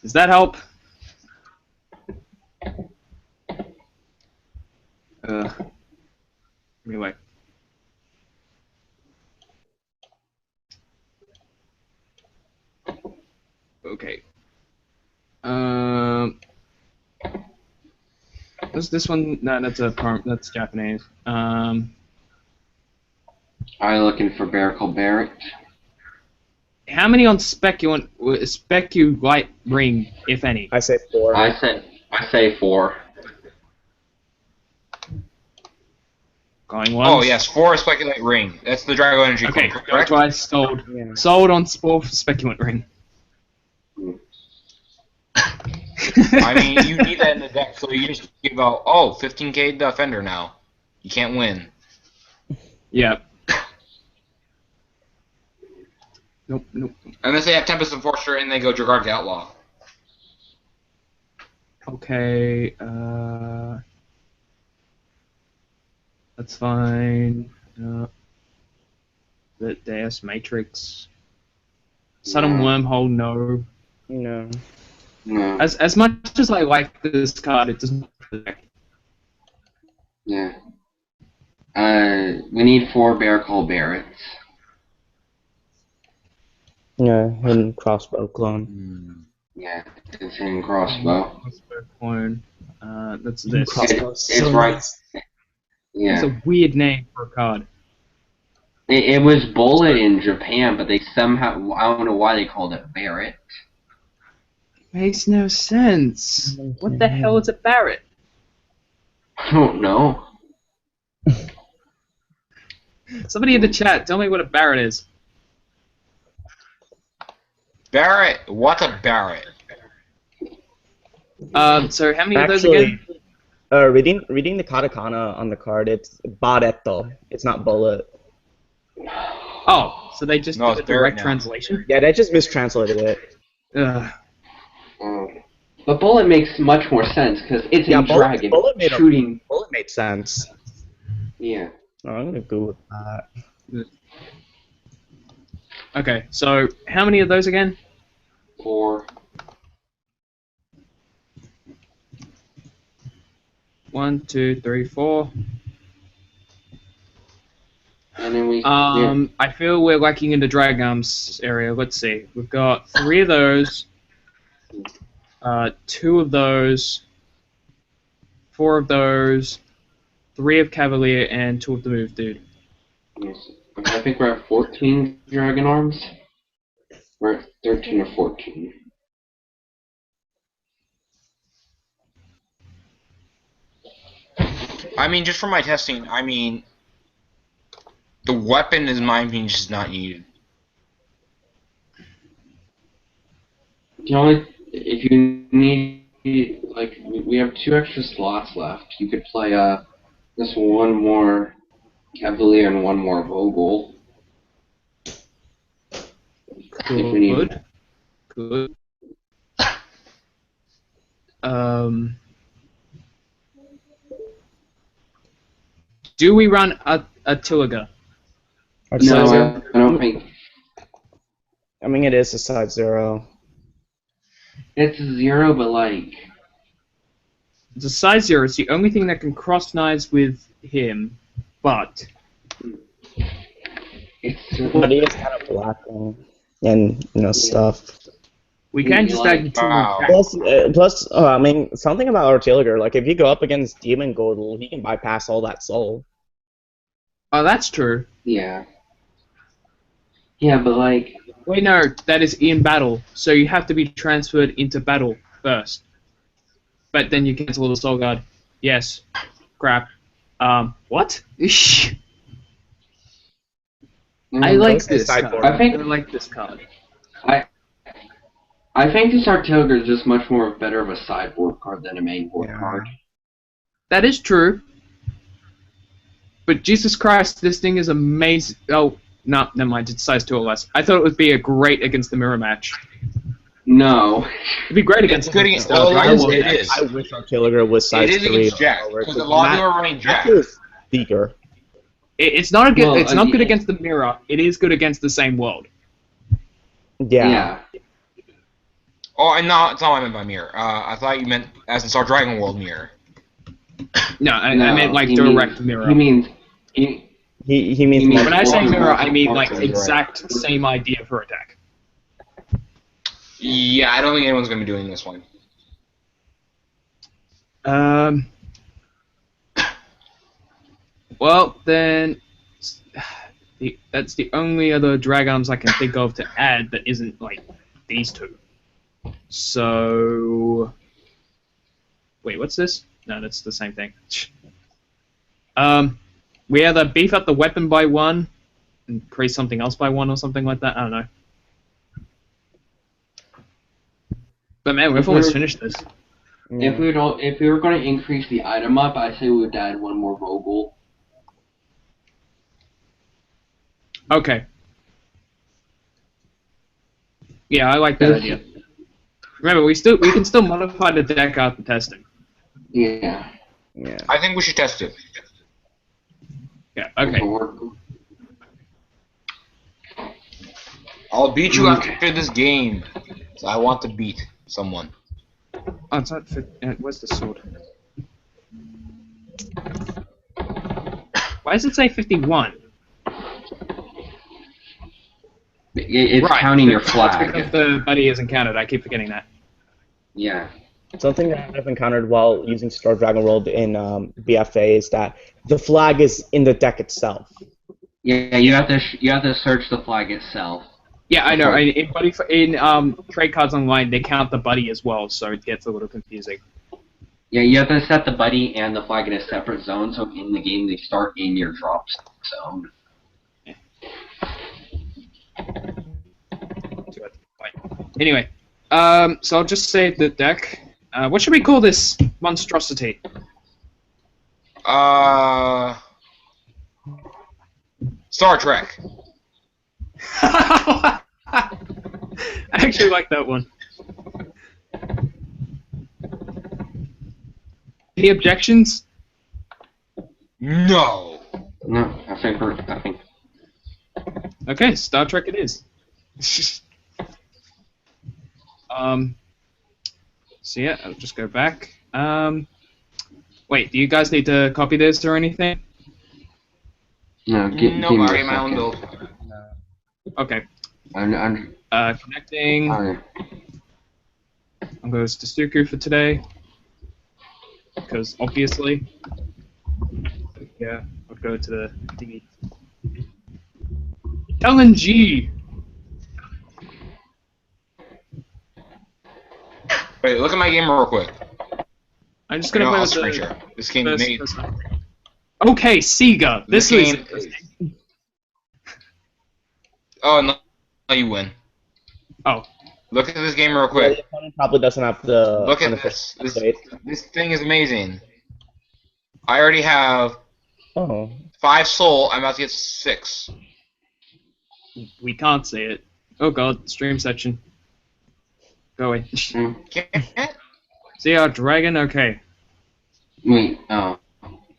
Does that help? Anyway. Okay. What's this one? No, that's Japanese. Are you looking for Barrett? How many on Speculate Ring, if any? I say 4. I say 4. Going once. Oh yes, 4 Speculate Ring. That's the drago-energy Okay, code, correct? twice sold. Yeah. Sold on Speculate Ring. I mean, you need that in the deck, so you just give out, 15k defender now. You can't win. Yep. Nope. Unless they have Tempest Enforcer and they go Dragonic Outlaw. Okay, that's fine. The Deus Matrix. Sudden Wormhole, no. No. No. As much as I like this card, it doesn't. Yeah. We need 4 Bear Call Barretts. Yeah, hidden crossbow clone. Yeah, it's in crossbow. Crossbow clone. That's this. It's right. Yeah. It's a weird name for a card. It was Bullet in Japan, but they somehow, I don't know why they called it Barrett. Makes no sense. What the hell is a Barrett? I don't know. Somebody in the chat, tell me what a Barrett is. Barrett? What a Barrett? So how many of those again? Reading the katakana on the card, it's Baretto. It's not bullet. Oh, so they just No, did a it's Barrett direct now. translation? Yeah, they just mistranslated it. Ugh. But Bullet makes much more sense because it's a dragon Bullet made shooting. Bullet made sense. Yeah. Oh, I'm gonna Google that. Okay, so how many of those again? 4. 1, 2, 3, 4. And then we. I feel we're lacking in the drag arms area. Let's see. We've got 3 of those, 2 of those, 4 of those, 3 of Cavalier, and 2 of the Move Dude. Yes. I think we're at 14 Dragon Arms. We're at 13 or 14. I mean, just for my testing, I mean, the weapon, in my opinion, just not needed. You know, if you need, like, we have 2 extra slots left. You could play just 1 more Cavalier and 1 more Vogel. If we need. Good. Do we run a Tiliga? No, I don't think. I mean, it is a size 0. It's 0, but like. It's a size 0. It's the only thing that can cross knives with him, but But he is kind of blocking and stuff. we can just add two Wow. Plus, I mean, something about Artillery, like if you go up against Demon Gold, he can bypass all that soul. Oh, that's true. Yeah. Yeah, but like. Wait, no, that is in battle, so you have to be transferred into battle first. But then you cancel the Soul Guard. Yes. Crap. What? I like this card. I like this card. I think this Artillery is just much more better of a sideboard card than a main board card. That is true. But Jesus Christ, this thing is amazing. Oh, no, never mind. It's size 2 or less. I thought it would be a great against the mirror match. No. It'd be great against. It's good against. It is. I wish Artillery was size 3. It is against Jack because a lot of people are running Jack. Speaker. It's not good. Well, It's not good against the mirror. It is good against the same world. Yeah. Oh, and no, it's not what I meant by mirror. I thought you meant as in Star Dragon World mirror. No, I meant like direct mirror. He means. He means. When I say mirror, I mean like exact same idea for attack. Yeah, I don't think anyone's gonna be doing this one. Well, then, that's the only other drag arms I can think of to add that isn't like these 2. So, wait, what's this? No, that's the same thing. We either beef up the weapon by 1 and increase something else by 1 or something like that. I don't know. But man, we've almost finished this. If we were going to increase the item up, I say we would add one more Vogel. Okay. Yeah, I like that idea. Remember, we can still modify the deck after testing. Yeah. Yeah. I think we should test it. Yeah. Okay. I'll beat you after this game. So I want to beat someone. Oh, it's not. Where's the sword? Why does it say 51? It's counting your flag. Because the buddy isn't counted. I keep forgetting that. Yeah. Something that I've encountered while using Star Dragon World in BFA is that the flag is in the deck itself. Yeah, you have to search the flag itself. Yeah, I know. In trade cards online, they count the buddy as well, so it gets a little confusing. Yeah, you have to set the buddy and the flag in a separate zone, so in the game they start in your drop zone. Anyway, so I'll just save the deck. What should we call this monstrosity? Star Trek. I actually like that one. Any objections? No. No, I think. Okay, Star Trek it is. So yeah, I'll just go back. Wait, do you guys need to copy this or anything? No, give me I a get my own second. build. Okay. I'm Connecting. Alright. I'm going to Stuku for today. Because obviously. Yeah, I'll go to the thingy. LNG! Wait, look at my game real quick. I'm just gonna play I'll with screen the share. This game is first made. person. Okay, Sega. This is game. Oh no, you win. Oh. Look at this game real Yeah, quick. the opponent probably doesn't have the Look at unofficial this. update. This thing is amazing. I already have Oh. 5 soul. I'm about to get 6. We can't say it. Oh god, stream section. Go away. Can't. See our dragon? Okay. Wait,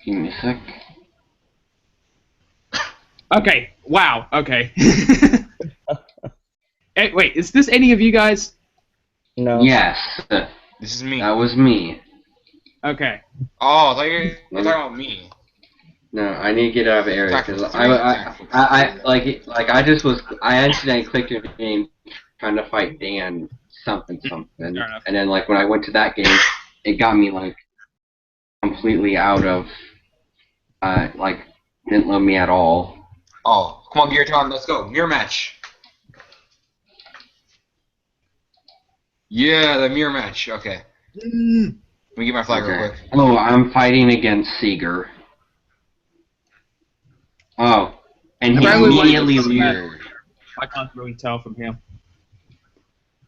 give me a sec. Okay. Wow. Okay. Hey, wait, is this any of you guys? No. Yes, This is me. that was me. Okay. Oh, I thought you were talking about me. No, I need to get out of the area because Tactical. I accidentally clicked your name trying to fight Dan something, Fair enough. and then like when I went to that game, it got me like completely out of like didn't load me at all. Oh, come on, Gear Tom, let's go. Mirror match. Yeah, the mirror match. Okay. Let me get my flag real quick. Oh, I'm fighting against Seeger. Oh, and he Apparently, like, immediately doesn't leaves. matter. I can't really tell from here.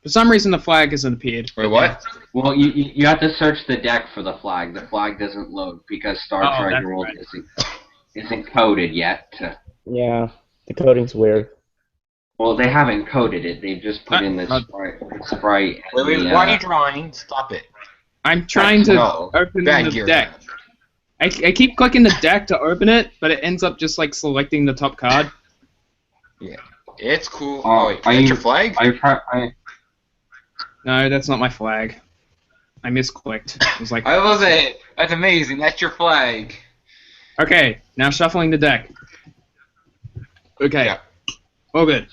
For some reason, the flag hasn't appeared. Wait, what? Well, you have to search the deck for the flag. The flag doesn't load because Star Trek that's World right. isn't coded yet. Yeah. The coding's weird. Well, they haven't coded it. They just put in the sprite. Wait, and the, why are you drawing? Stop it. I'm trying to No. open Bad the Gear deck. Tom. I keep clicking the deck to open it, but it ends up just like selecting the top card. Yeah. It's cool. Oh, Oh, wait, are that's you- your flag? No, that's not my flag. I misclicked. It was like, I love it. That's amazing. That's your flag. okay, now shuffling the deck. Okay. Yeah. Oh, good.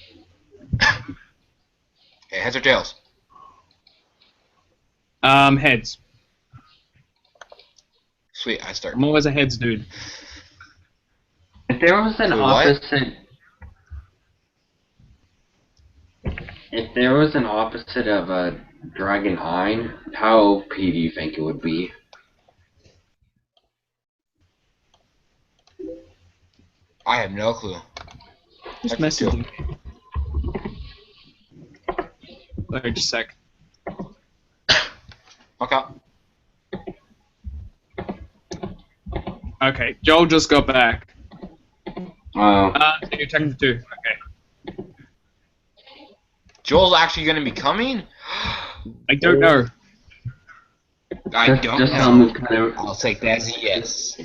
Okay, heads or tails? Heads. Sweet, I start. I'm always a heads dude. If there was an Wait, what? opposite, if there was an opposite of a Dragon Eye, how OP do you think it would be? I have no clue. Just That's messaging me. Sorry, just a sec. Okay. Okay, Joel just got back. Oh. So you're attacking for 2. Okay. Joel's actually going to be coming? I don't know. I Just don't tell him know. we've kind of I'll take that as a yes.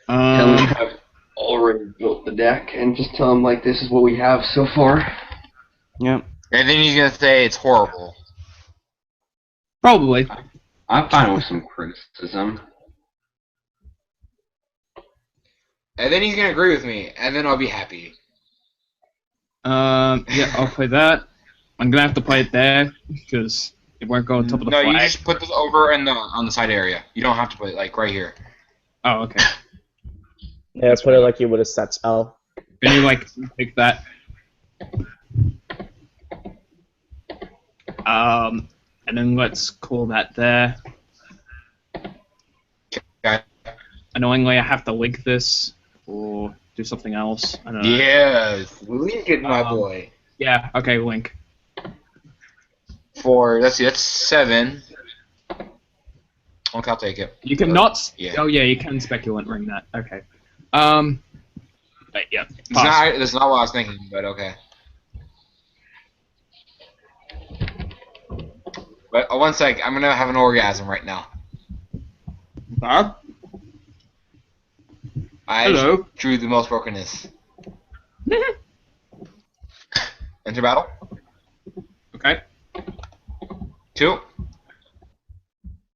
tell him we have already built the deck, and just tell him like this is what we have so far. Yep. And then he's going to say it's horrible. Probably. I'm fine with some criticism. And then he's going to agree with me, and then I'll be happy. Yeah, I'll play that. I'm gonna have to play it there because it won't go on top of the No, flag. you just put this over on the side area. You don't have to put it like right here. Oh, okay. Yeah, put it like you would a set spell. Can you like pick that? And then let's call that there. Okay. Annoyingly, I have to link this or do something else. I don't know. Yes, link it, my boy. Yeah. Okay, link. For let's see, that's 7. Okay, I'll take it. You can not. Yeah. Oh yeah, you can speculant ring that. Okay. But yeah. That's not what I was thinking, but okay. But 1 sec, I'm gonna have an orgasm right now. Bob? I Hello. drew the most brokenness. Enter battle. Okay. 2.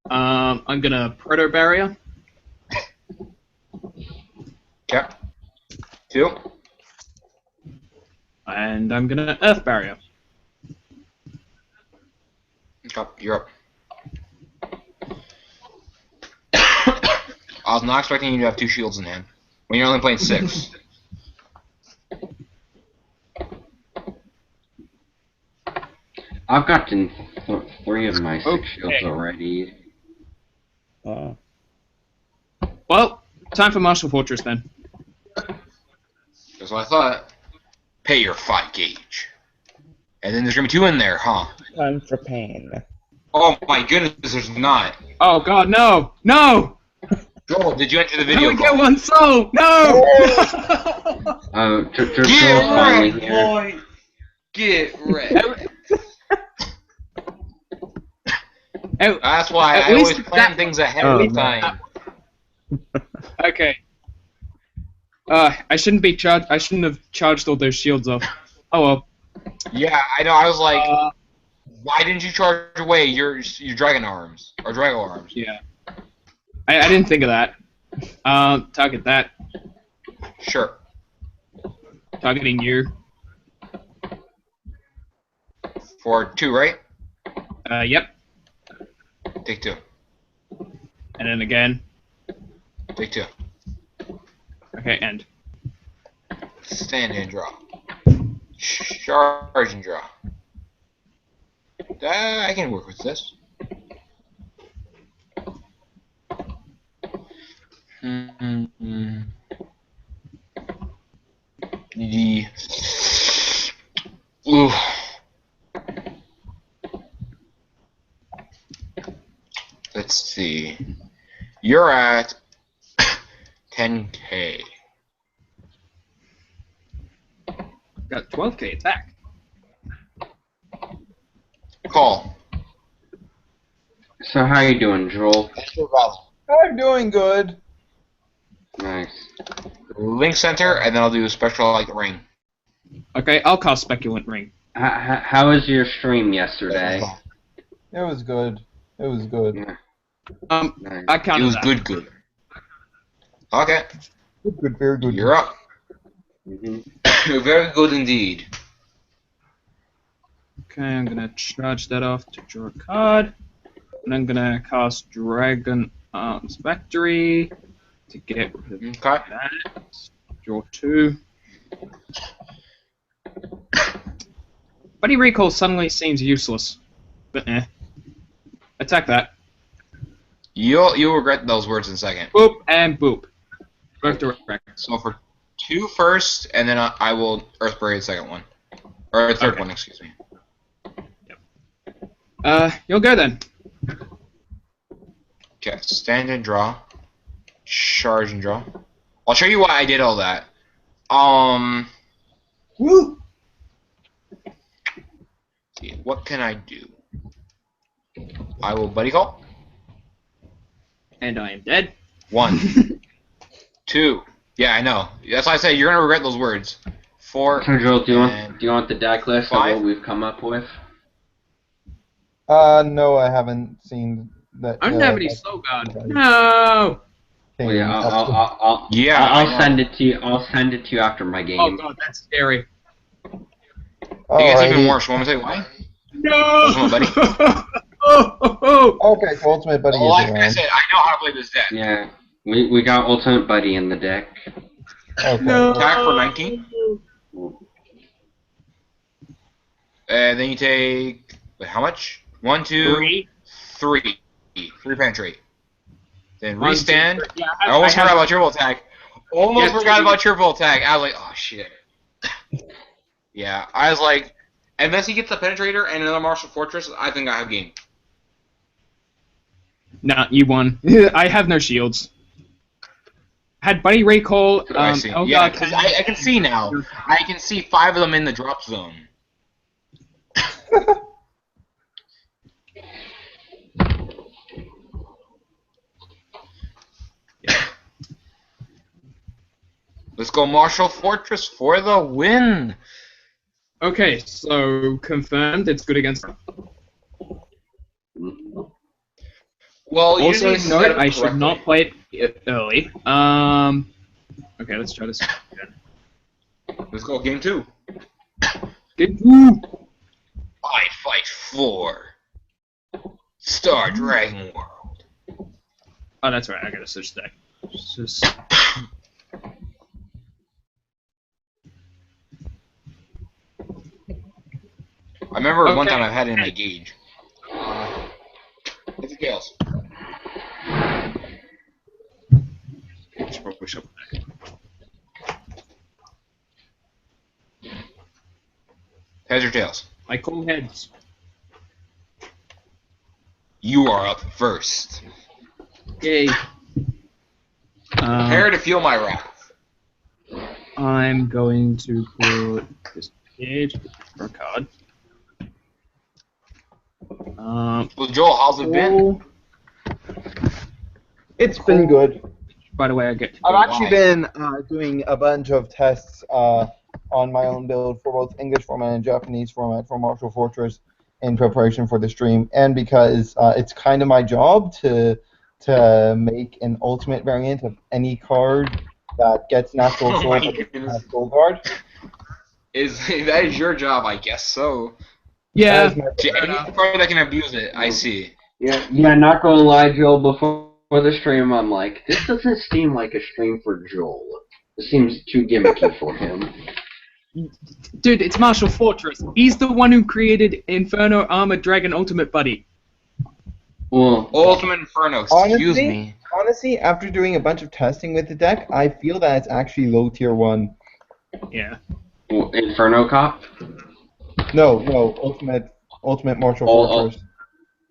I'm gonna proto barrier. Okay. 2. And I'm gonna earth barrier. Okay, you're up. I was not expecting you to have 2 shields in hand when you're only playing 6. I've gotten 3 of my 6 shields Okay. already. Well, time for Marshal Fortress then. That's what I thought. Pay your 5 gauge. And then there's gonna be 2 in there, huh? Time for pain. Oh my goodness, there's not. Oh god, no! No! Joel, did you enter the I video only call? get 1 soul! No! Get finally wrecked, here. boy! Get wrecked. That's why At I always least plan that- things ahead Oh, of no. time. Okay. I shouldn't be charged. I shouldn't have charged all those shields off. Oh well. Yeah, I know. I was like, why didn't you charge away your dragon arms or drago arms? Yeah. I didn't think of that. Target that. Sure. Targeting you. For 2, right? Yep. Take 2. And then again. Take 2. Okay, end. Stand and draw. Charge and draw. I can work with this. Ooh. Let's see. You're at 10k. Got 12k attack. Call. So how you doing, Joel? I'm doing good. Nice. Link center, and then I'll do a spectral light ring. Okay, I'll cast Speculant Ring. How was your stream yesterday? It was good. It was good. Yeah, nice. I It counted was that. good. Okay, Good, very good. you're up. Mhm. You're very good indeed. Okay, I'm gonna charge that off to draw a card. And I'm gonna cast Dragon Arms Factory to get rid of Okay. that. Draw 2. Buddy Recall suddenly seems useless. But attack that. You'll regret those words in a second. Boop and boop. Both direct. So for 2 first, and then I will Earth Buried the second one. Or the third one, excuse me. You'll go then. Okay, stand and draw. Charge and draw. I'll show you why I did all that. Woo! See, what can I do? I will buddy call. And I am dead. 1, 2. Yeah, I know. That's why I say you're gonna regret those words. 4. So Joel, do you and want the deck list of 5? what we've come up with? No, I haven't seen that. I don't have any soul guard. No! Well, yeah, Yeah, I know. I'll send it to you. I'll send it to you after my game. Oh god, that's scary. It gets even Alrighty. worse. Want me to tell you why? No! Come on, buddy. Okay, so Ultimate Buddy Like is I around. said, I know how to play this deck. Yeah, we got Ultimate Buddy in the deck. Okay. No! Attack for 19. And then you take... Wait, how much? 1, 2, 3. 3 penetrate. Then One, two, restand. three. Yeah, I almost have- forgot about triple attack. Almost Yeah, forgot two. about triple attack. I was like, oh shit. Yeah, I was like, unless he gets the penetrator and another Marshal Fortress, I think I have game. Nah, you won. I have no shields. Had Buddy Recall. I see. Oh Yeah, god, because I can see now. I can see 5 of them in the drop zone. Let's go Marshal Fortress for the win. Okay, so confirmed it's good against. Well, Also, usually note set it I should correctly. not play it early. Okay, let's try this again. Let's go game 2. Get woo! I fight for Star Dragon World. Oh, that's right. I gotta switch deck. Just... I remember one Okay. time I've had it in my gauge. It's a Gales. Should probably shuffle deck. Heads or tails? I call heads. You are up first. Yay. Prepare to feel my wrath. I'm going to put this page for a card. Well, Joel, how's it been? It's been good. By the way, I get to I've go actually Why? been doing a bunch of tests on my own build for both English format and Japanese format for Marshal Fortress in preparation for the stream, and because it's kind of my job to make an ultimate variant of any card that gets natural Oh soul my but doesn't goodness. have soul guard. That is your job, I guess so. Yeah. That is my See, any card that can abuse it, I see. Yeah, not gonna lie, Joel. Before the stream, I'm like, this doesn't seem like a stream for Joel. It seems too gimmicky for him. Dude, it's Marshal Fortress. He's the one who created Inferno Armored Dragon Ultimate Buddy. Well, Ultimate Inferno, excuse Honestly? me. Honestly, after doing a bunch of testing with the deck, I feel that it's actually low tier 1. Yeah. Inferno Cop. No, Ultimate Marshal Oh, Fortress.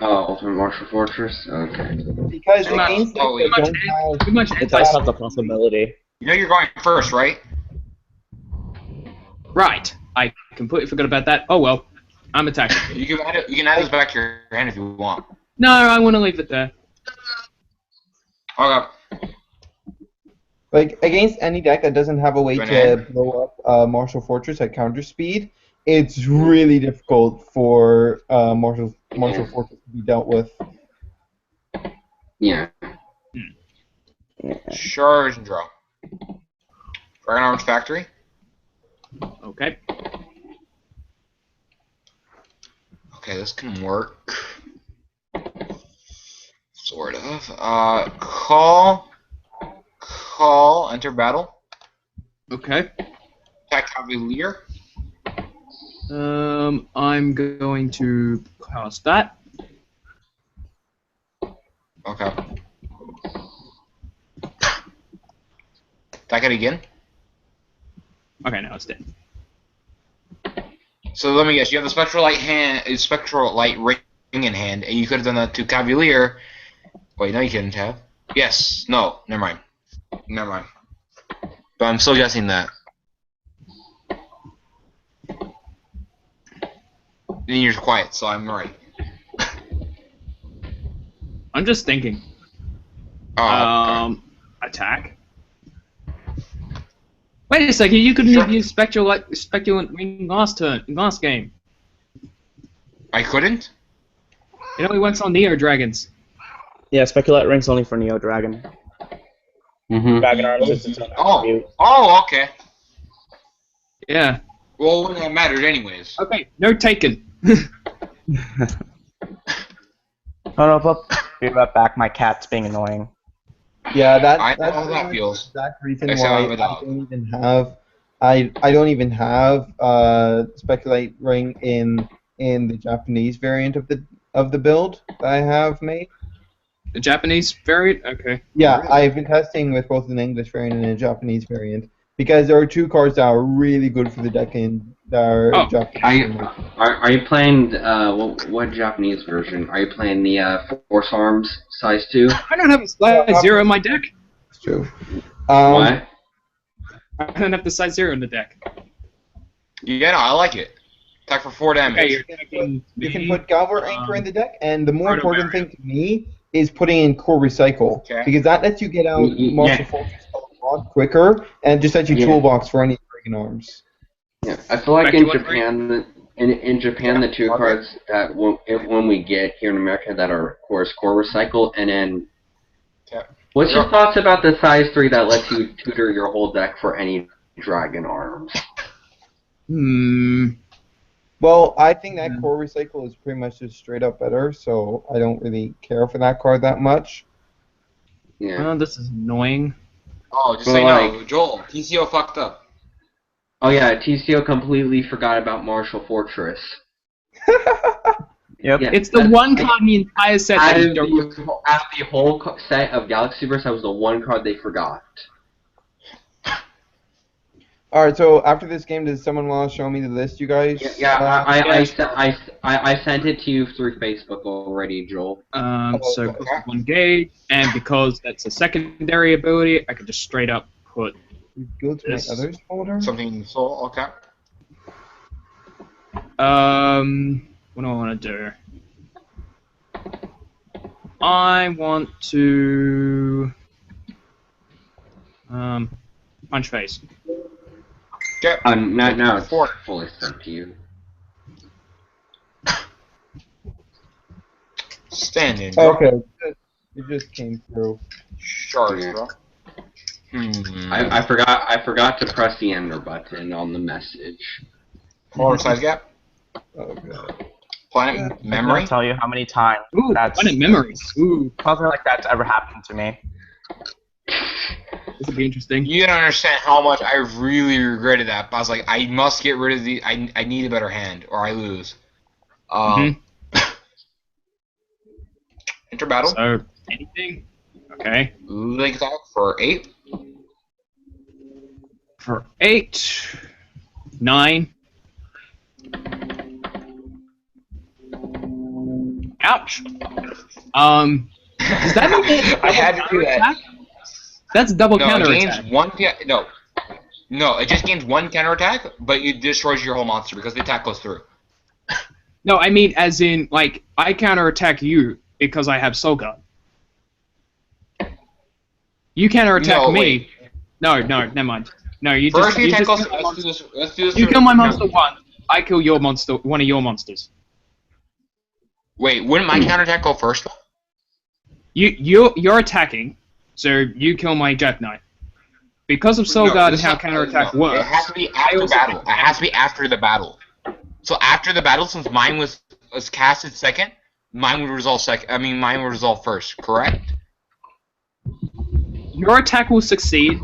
Oh, Ultimate Marshal Fortress. Okay. Because Too much- against decks oh, that too much don't have Too much It's anti. also a possibility. You know you're going first, right? Right. I completely forgot about that. Oh well. I'm attacking. You can add this back to your hand if you want. No, I want to leave it there. Okay. like against any deck that doesn't have a way Banana. to blow up Marshal Fortress at counter speed. It's really difficult for Marshal Fortress to be dealt with. Yeah. Charge and draw. Dragon Armored Factory. Okay. Okay, this can work. Sort of. Call, enter battle. Okay. Attack Cavalier. I'm going to cast that. Okay. Attack it again. Okay, now it's dead. So let me guess, you have the spectral light ring in hand, and you could have done that to Cavalier. Wait, no, you couldn't have. Yes, no, never mind. Never mind. But I'm still guessing that. Then you're quiet, so I'm right. I'm just thinking. Oh, okay. Attack. Wait a second, you couldn't Sure. have used speculent ring last game. I couldn't? It only went on Neo Dragons. Yeah, Speculate Ring's only for Neo Dragon. Mm-hmm. Dragon Arms is its own Oh. attribute. Oh, okay. Yeah. Well, wouldn't have mattered anyways. Okay, no taken. Oh no, be right back. My cat's being annoying. Yeah, I that's know how that feels. the exact reason Except why I'm a dog. I don't even have speculate ring in the Japanese variant of the build that I have made. The Japanese variant? Okay. Yeah, I've been testing with both an English variant and a Japanese variant because there are two cards that are really good for the deck in that are Oh, Japanese. Are you playing what Japanese version? Are you playing the Force Arms size 2? I don't have a size 0 in my deck. It's true. What? I don't have the size 0 in the deck. Yeah, no, I like it. Attack for 4 damage. Okay, you're attacking You can me. put Galvar Anchor in the deck, and the more Proto important thing to me is putting in Core Recycle, Okay. because that lets you get out Yeah. Marshal Fortress a lot quicker, and just lets you Yeah. toolbox for any Dragon Arms. Yeah, I feel like in Speculate Japan, in Japan, the two cards that when we get here in America that are, of course, Core Recycle, and then. Yeah. What's your thoughts about the size 3 that lets you tutor your whole deck for any Dragon Arms? Well, I think that Core Recycle is pretty much just straight up better, so I don't really care for that card that much. Yeah. Oh, this is annoying. Oh, just Well, say no. like- Joel, TCO fucked up. Oh yeah, TCO completely forgot about Marshal Fortress. Yep. Yeah, It's the that's- one card in the entire set Out that you of don't. the whole set of Galaxy Burst, that was the one card they forgot. Alright, so after this game, does someone want to show me the list, you guys? I sent it to you through Facebook already, Joel. So cost of 1 gauge, and because that's a secondary ability, I could just straight up put. Go to Yes. my others folder. Something soul, okay. What do I want to do? I want to punch face. Okay. Now it's Four. fully sent to you. Standing. Okay, it just came through. Shards, Yeah. bro. I forgot to press the enter button on the message. Forward size gap. Okay. Planet I memory. can't tell you how many times Ooh, that's planet memories. Ooh, something like that's ever happened to me. this would be interesting. You don't understand how much I really regretted that. But I was like, I must get rid of the. I need a better hand, or I lose. Enter battle. So anything? Okay. Link attack for 8. For 8, 9. Ouch. Does that mean it's I had to do that. counterattack? That's double No, it counterattack. gains one. No, it just gains 1 counterattack, but it destroys your whole monster because the attack goes through. No, I mean as in like I counterattack you because I have Soul Guard. You counterattack No, me. wait. No, never mind. No, you First, just the you attack just goes. Let's do this. you through- kill my no. monster once. I kill your monster, one of your monsters. Wait, wouldn't my counterattack go first? You're attacking, so you kill my Jet Knight. Because of Soul No, Guard and this how is- counterattack no, works. It has to be after also battle. think- It has to be after the battle. So after the battle, since mine was casted second, mine would resolve second. I mean, mine would resolve first. Correct? Your attack will succeed.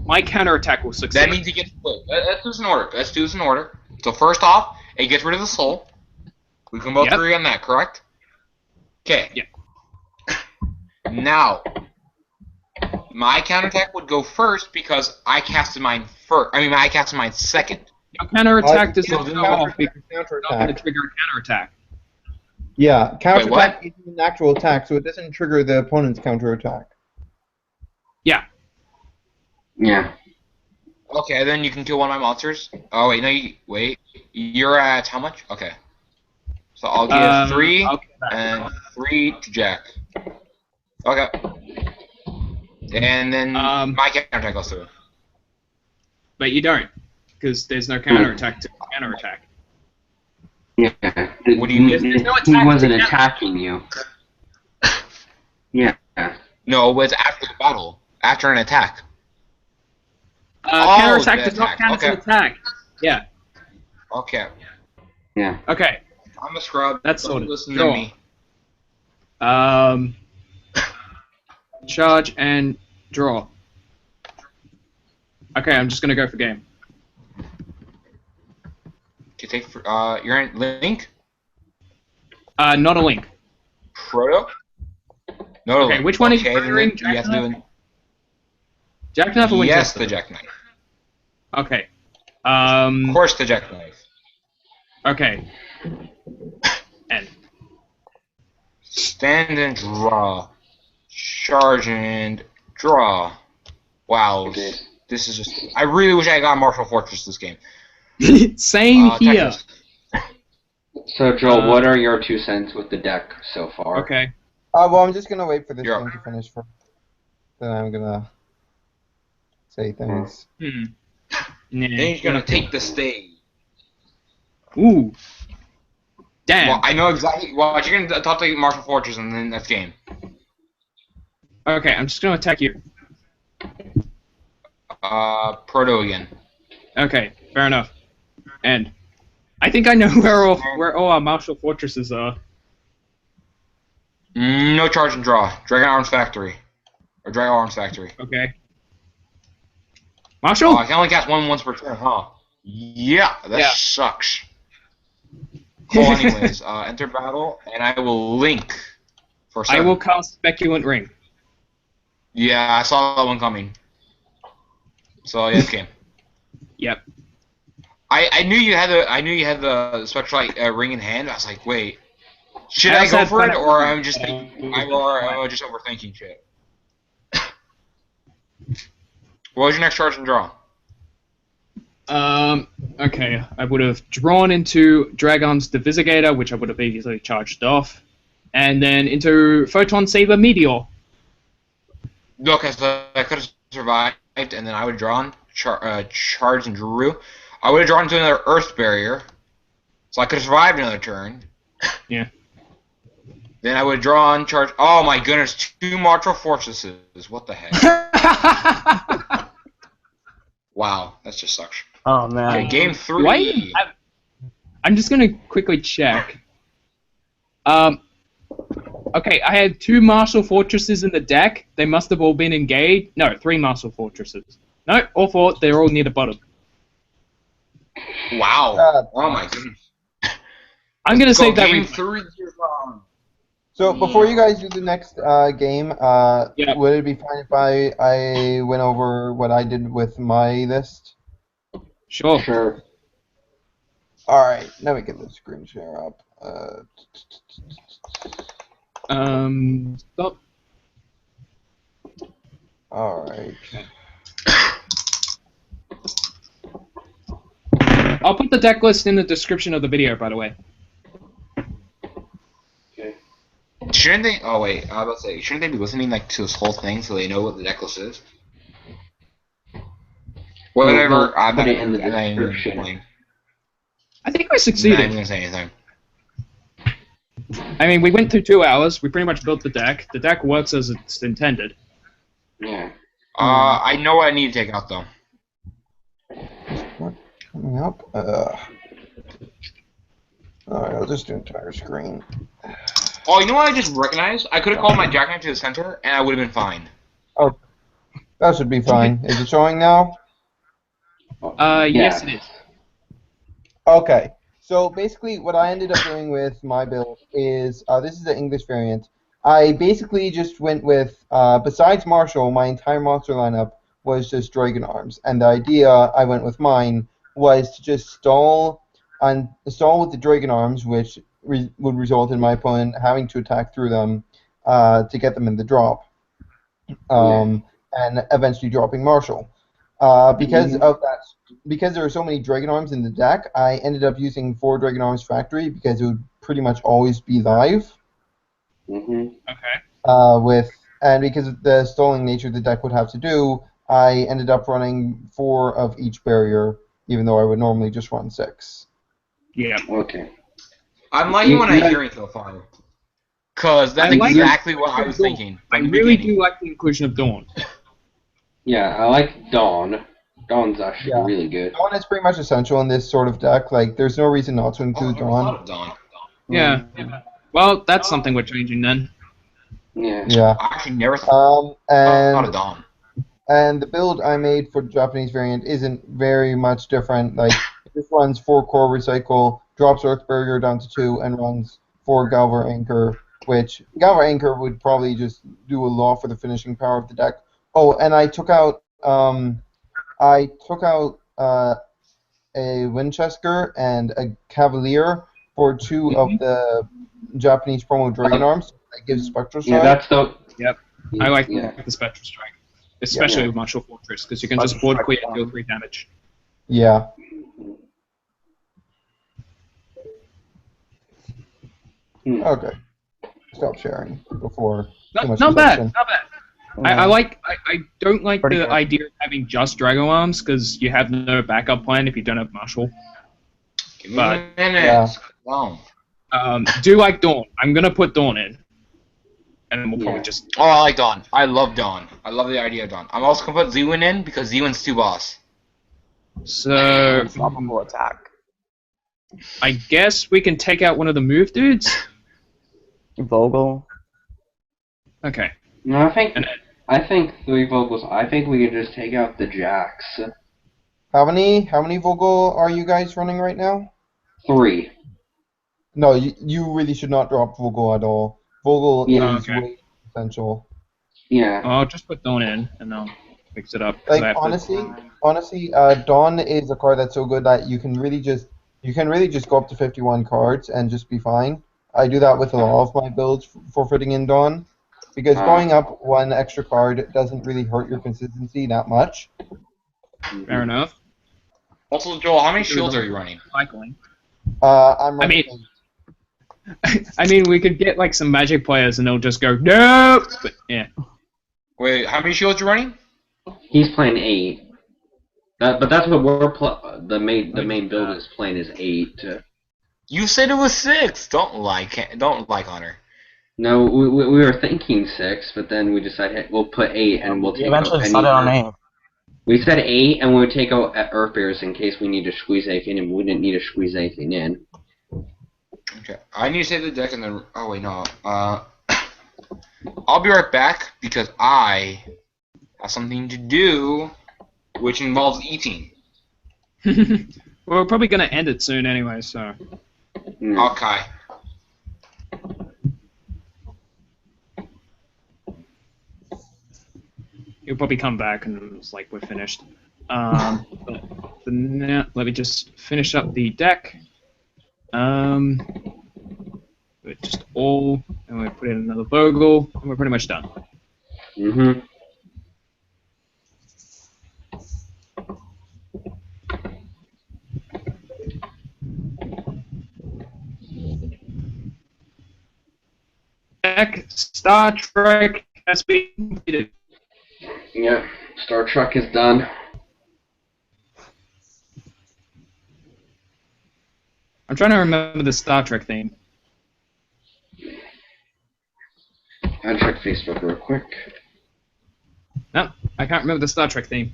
My counterattack will succeed. That means it gets split. Let's do this in order. So first off, it gets rid of the soul. We can both Yep. agree on that, correct? Okay. Yeah. Now, my counterattack would go first because I casted mine first. I mean, I casted mine second. Your counterattack does so not then go off because it's not going to Counterattack. trigger a counterattack. Yeah, what? counterattack is an actual attack, so it doesn't trigger the opponent's counterattack. Yeah. Yeah. Okay, then you can kill one of my monsters. Oh wait, no, wait. You're at how much? Okay. So I'll give 3 I'll get that. and 3 to Jack. Okay. And then Um, my counterattack goes through. but you don't, because there's no counterattack to counterattack. Yeah. What do you mean? There's no He attack wasn't to counter. attacking you. Yeah. No, it was after the battle. After an attack. Counterattack the does not attack, count as an okay. attack. Yeah. Okay. Yeah. Okay. I'm a scrub. That's Don't sorted. listen Sure. to me. Charge and draw. Okay, I'm just gonna go for game. You take. You're in Link. Not a link. Proto. No. Okay, Link. which one are you Okay, then firing? you have to do an. Jackknife or Yes, Winchester? the jackknife. Okay. Of course, the jackknife. Okay. End. Stand and draw. Charge and draw. Wow. Okay. This is just. I really wish I got Marshal Fortress this game. Same here. Texas. So, Joel, what are your 2 cents with the deck so far? Okay. Well, I'm just gonna wait for this You're game to finish first. Then I'm gonna say things. Hmm. Then he's gonna take the stage. Ooh. Damn. Well, I know exactly. Well, you're gonna talk to Marshal Fortress and then that's game. Okay, I'm just gonna attack you. Proto again. Okay, fair enough. End. I think I know where all our Marshal Fortresses are. No charge and draw. Dragon Arms Factory. Or Dragon Arms Factory. Okay. Oh, Marshal? I can only cast one once per turn, huh? Yeah, that Yeah. sucks. Cool, anyways, enter battle, and I will link for 7. I will cast Speculant Ring. Yeah, I saw that one coming. So yeah, it's game. Yep. I knew you had the Spectralite ring in hand. I was like, wait, should I I also go had for it, Planet or Ring. I'm just thinking, I'm just overthinking shit. What was your next charge and draw? Okay, I would have drawn into Dragon's Divisigator, which I would have easily charged off, and then into Photon Saber Meteor. Okay, so I could have survived, and then I would have drawn, charged and drew. I would have drawn into another Earth Barrier, so I could have survived another turn. Yeah. Then I would have drawn, charged. Oh my goodness, 2 Marshal Fortresses. What the heck? Wow, that just sucks. Oh man. Okay, game 3. Do I even have... I'm just gonna quickly check. Okay, I had 2 Marshal Fortresses in the deck. They must have all been engaged. No, 3 Marshal Fortresses. No, all 4. They're all near the bottom. Wow. Oh my goodness. I'm gonna So save that game replay. 3 is on. So before you guys do the next game, Yeah. would it be fine if I went over what I did with my list? Sure. Sure. All right, let me get the screen share up. Stop. All right. I'll put the deck list in the description of the video, by the way. Okay. Shouldn't they? Oh wait, I was about to say, shouldn't they be listening like to this whole thing so they know what the necklace is? Whatever. I'm put not, it in the I'm not even description. playing. I think I I'm not even succeeded. gonna say anything. I mean, we went through 2 hours. We pretty much built the deck. The deck works as it's intended. Yeah. I know what I need to take out though. Coming up. All right, I'll just do entire screen. Oh, you know what I just recognized? I could have called my jackknife to the center and I would have been fine. Oh, that should be fine. Is it showing now? Yes, it is. Okay. So basically, what I ended up doing with my build is this is the English variant. I basically just went with besides Marshal, my entire monster lineup was just Dragon Arms, and the idea I went with mine was to just stall with the Dragon Arms, which would result in my opponent having to attack through them to get them in the drop, and eventually dropping Marshal. Because of that, because there are so many Dragon Arms in the deck, I ended up using 4 Dragon Arms Factory because it would pretty much always be live. Mm-hmm. Okay. And because of the stalling nature the deck would have to do, I ended up running 4 of each barrier, even though I would normally just run 6. Yeah. Okay. I'm liking what I'm hearing so far. Because that's exactly what I was thinking. I really do like the inclusion of Dawn. Yeah, I like Dawn. Dawn's actually Yeah. really good. Dawn is pretty much essential in this sort of deck. Like, there's no reason not to include I never thought Dawn. of Dawn. Yeah. Well, that's something we're changing then. Yeah. Yeah. I actually never thought of Dawn. And the build I made for the Japanese variant isn't very much different. Like, it just runs 4 core recycle, drops Earth Barrier down to 2, and runs 4 Galvar Anchor, which Galvar Anchor would probably just do a lot for the finishing power of the deck. Oh, and I took out a Winchester and a Cavalier for 2 of the Japanese promo Dragon Arms. That gives Spectral Strike. Yeah, that's the. Yep. I like Yeah. the Spectral Strike. Especially with Marshal Fortress, because you can just board clear and deal 3 damage. Yeah. Okay. Stop sharing before too much Not bad, discussion. not bad. I don't like the idea of having just Drago Arms, because you have no backup plan if you don't have Marshal. Give me But, a minute. yeah. Wow. Do like Dawn. I'm gonna put Dawn in. And then we'll probably just... Oh, I like Dawn. I love Dawn. I love the idea of Dawn. I'm also gonna put Z-Win in because Z-Win's 2 boss. So... Unstoppable attack. I guess we can take out one of the move dudes? Vogel. Okay. No, I think 3 Vogels. I think we could just take out the Jacks. How many Vogel are you guys running right now? 3. No, you really should not drop Vogel at all. Vogel is okay. way essential. Yeah. I'll just put Dawn in, and I'll fix it up. Like honestly, Dawn is a card that's so good that you can really just go up to 51 cards and just be fine. I do that with a lot of my builds for fitting in Dawn, because going up 1 extra card doesn't really hurt your consistency that much. Fair enough. Also, Joel, how many shields are you running? Cycling. I'm running. I mean, we could get like some Magic players and they'll just go no. But yeah. Wait, how many shields are you running? He's playing 8. But that's what we're the main build is playing is 8. You said it was 6. Don't lie, Connor. No, we were thinking 6, but then we decided hey, we'll put 8 and we'll take out Eventually started on 8. We said 8 and we would take out Earth Bears in case we need to squeeze anything in. We didn't need to squeeze anything in. Okay, I need to save the deck and then. Oh wait, no. I'll be right back because I have something to do, which involves eating. Well, we're probably gonna end it soon anyway, so. Okay. He'll probably come back and it's like we're finished. But now, let me just finish up the deck. Just all, and we put in another Vogel, and we're pretty much done. Mm-hmm. Deck Star Trek has been completed. Yeah, Star Trek is done. I'm trying to remember the Star Trek theme. I'll check Facebook real quick. No, I can't remember the Star Trek theme.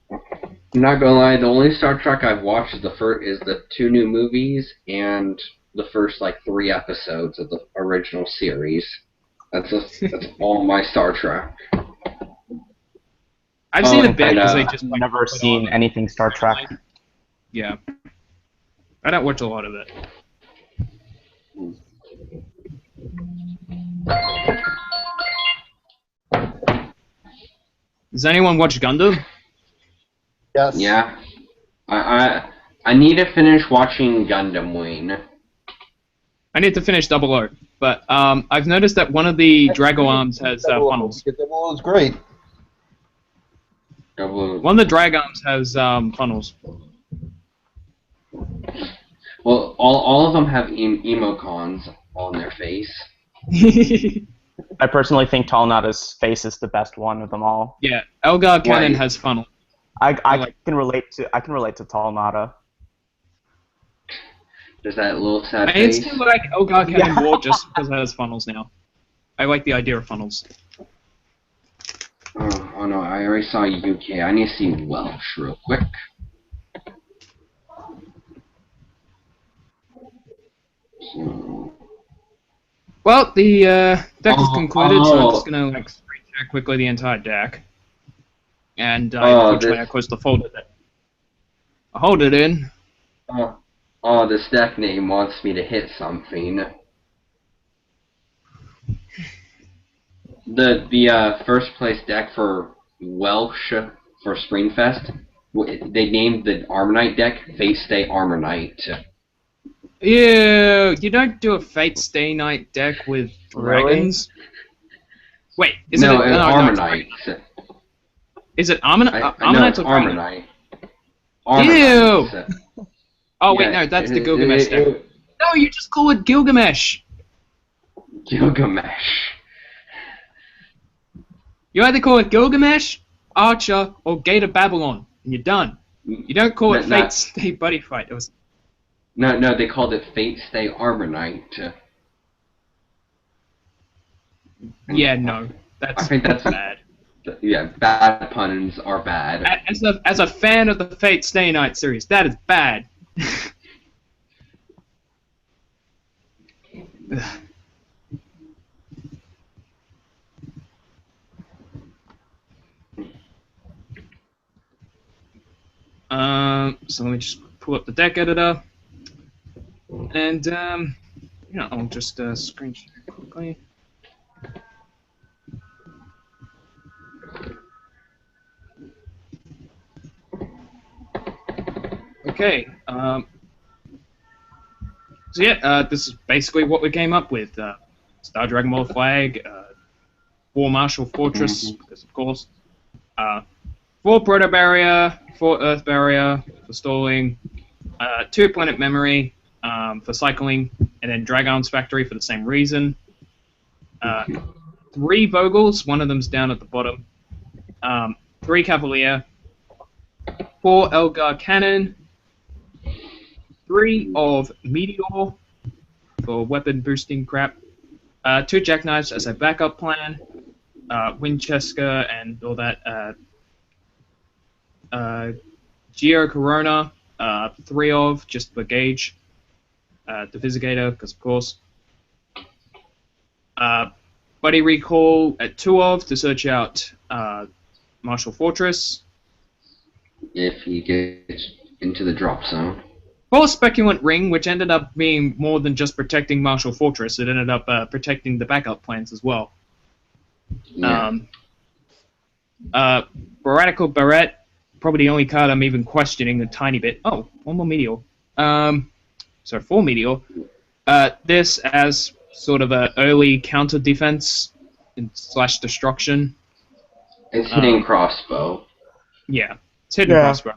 I'm not gonna lie, the only Star Trek I've watched is the 2 new movies and the first like 3 episodes of the original series. That's all my Star Trek. I've seen a bit because I just like, never seen anything Star Trek. Yeah, I don't watch a lot of it. Does anyone watch Gundam? Yes. Yeah. I need to finish watching Gundam Wing. I need to finish 00, but I've noticed that one of the Drago arms has funnels. Because Double O is great. One of the Dragons has funnels. Well, all of them have emocons on their face. I personally think Talnada's face is the best one of them all. Yeah, Elgar Cannon Why? has funnel. I can relate to Talnada. There's that little sad I mean, it's face. kind of like Elgar Cannon Yeah. War just because it has funnels now. I like the idea of funnels. Oh no, I already saw UK. I need to see Welsh real quick. So, Well, the deck is concluded, so I'm just oh. gonna like screen share quickly the entire deck. And Oh, unfortunately, I closed the folder that I hold it in. oh, this deck name wants me to hit something. The first place deck for Welsh for Springfest, they named the Armor Knight deck Fate Stay Armor Knight. Ew, you don't do a Fate Stay Night deck with Really? dragons. Wait, is No, it it's no, Armor it's Knight. Is it Armor No, Knight's it's or Armor Dragon? Knight. Armor Ew! Knight. Oh wait, Yeah, no, that's the Gilgamesh deck. No, you just call it Gilgamesh. Gilgamesh. You either call it Gilgamesh, Archer, or Gate of Babylon, and you're done. You don't call it Fate Stay Buddy Fight. It was No, they called it Fate Stay Armor Knight. yeah, no, I think that's bad. Yeah, bad puns are bad. As a fan of the Fate Stay Night series, that is bad. So let me just pull up the deck editor, and yeah, I'll just screen share quickly. Okay. So yeah, this is basically what we came up with. Star Dragon World Flag, 4 Marshal Fortress, because of course, 4 Proto Barrier, 4 Earth Barrier for stalling, 2 Planet Memory for cycling, and then Dragon's Factory for the same reason. 3 Vogels, one of them's down at the bottom. 3 Cavalier, 4 Elgar Cannon, 3 of Meteor for weapon boosting crap, 2 Jackknives as a backup plan, Winchester and all that, Geo Corona, 3 of just for Gauge, Divisigator, because of course, Buddy Recall at 2 of to search out Marshal Fortress. If he gets into the drop zone. 4 Speculant Ring, which ended up being more than just protecting Marshal Fortress, it ended up protecting the backup plans as well. Yeah. Baratical Barrette, probably the only card I'm even questioning a tiny bit. Oh, 1 more Meteor. So 4 Meteor. This as sort of a early counter defense / destruction. It's hitting crossbow. Yeah, it's hidden crossbow.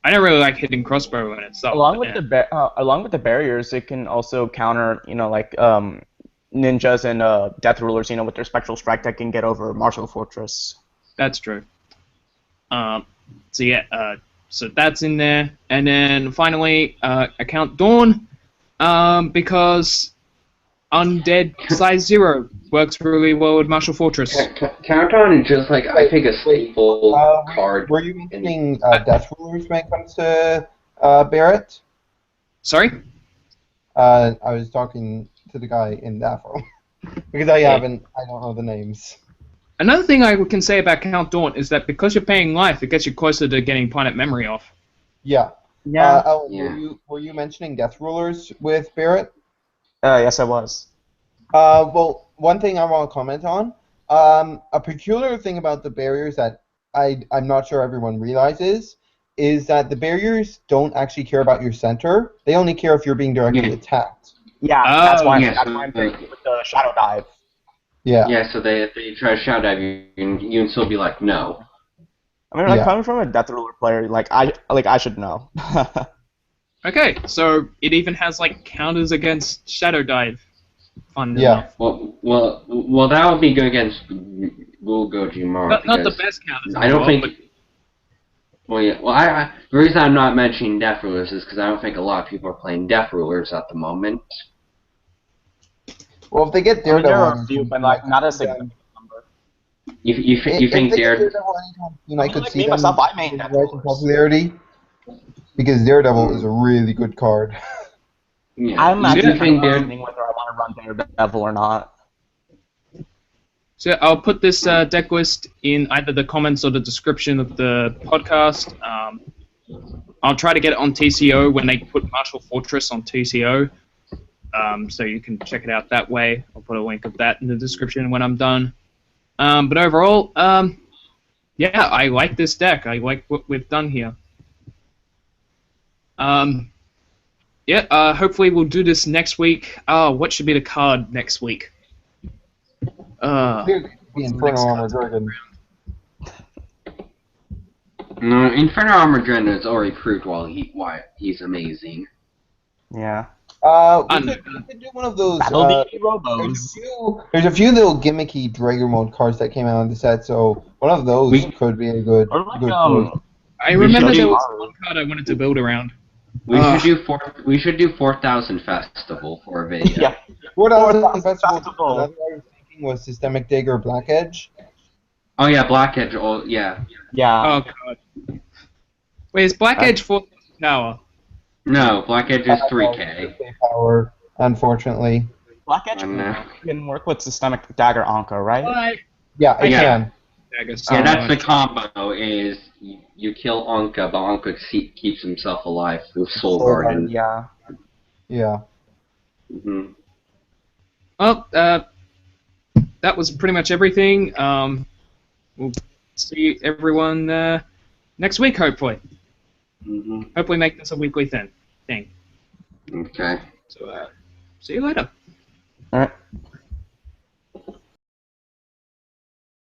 I don't really like hidden crossbow in itself. Along with the barriers, it can also counter, like ninjas and death rulers, with their spectral strike that can get over Marshal Fortress. That's true. So yeah, so that's in there, and then finally, account Dawn, because Undead size 0 works really well with Marshal Fortress. Countdown is just like, I think, a staple card. Were you mentioning Death Rulers when it comes to Barrett? Sorry? I was talking to the guy in that room. Because I don't know the names. Another thing I can say about Count Dawn is that because you're paying life, it gets you closer to getting Planet Memory off. Yeah. Yeah. Were you mentioning Death Rulers with Barrett? Yes, I was. Well, one thing I want to comment on, a peculiar thing about the barriers that I'm not sure everyone realizes is that the barriers don't actually care about your center. They only care if you're being directly attacked. Yeah, that's why yes, I'm thinking with the Shadow Dive. Yeah. Yeah, so they try to shout at you, and you can still be like, no. I mean, like Yeah. coming from a Death Ruler player, I should know. Okay, so it even has like counters against Shadow Dive. Fun Yeah. enough. Well, that would be good against Gojimara Not the because best counters in I the don't world, think. Well, yeah. Well, the reason I'm not mentioning Death Rulers is because I don't think a lot of people are playing Death Rulers at the moment. Well, if they get I mean, there Daredevil, are a few, but like not a significant number. You If think they get Daredevil? Daredevil anytime soon, I I mean, could like see me them myself, I main Death rise in Rulers. popularity because Daredevil is a really good card. Yeah. I'm You actually kind think of Dare? debating whether I want to run Daredevil or not. So I'll put this deck list in either the comments or the description of the podcast. I'll try to get it on TCO when they put Marshal Fortress on TCO, so you can check it out that way. I'll put a link of that in the description when I'm done. But overall, yeah, I like this deck. I like what we've done here. Yeah, hopefully we'll do this next week. What should be the card next week? The What's the Inferno next Armor card? Dragon. No, Inferno Armor Dragon is already proved why he's amazing. Yeah. We could do one of those. Battle the There's Robos. a few little gimmicky Dragon Mode cards that came out in the set, so one of those could be a good Or like choice. I remember should there do- was one card I wanted to build around. We should do 4,000 Festival for a video. Yeah. 4,000 Festival. Festival. Another one I was thinking was Systemic Dagger Black Edge. Oh yeah, Black Edge. Oh yeah. Yeah. Oh god. Wait, is Black Edge 4,000 power? No, Black Edge is 3K. Power, unfortunately. Black Edge can work with Systemic Dagger Anka, right? Why? Yeah, it Yeah. can. I guess. Yeah, that's the combo. Is you kill Anka, but Anka keeps himself alive through Soul Garden. Yeah. Yeah. Mm-hmm. Well, that was pretty much everything. We'll see everyone next week, hopefully. Mm-hmm. Hopefully make this a weekly thing. Okay. So, see you later. All right.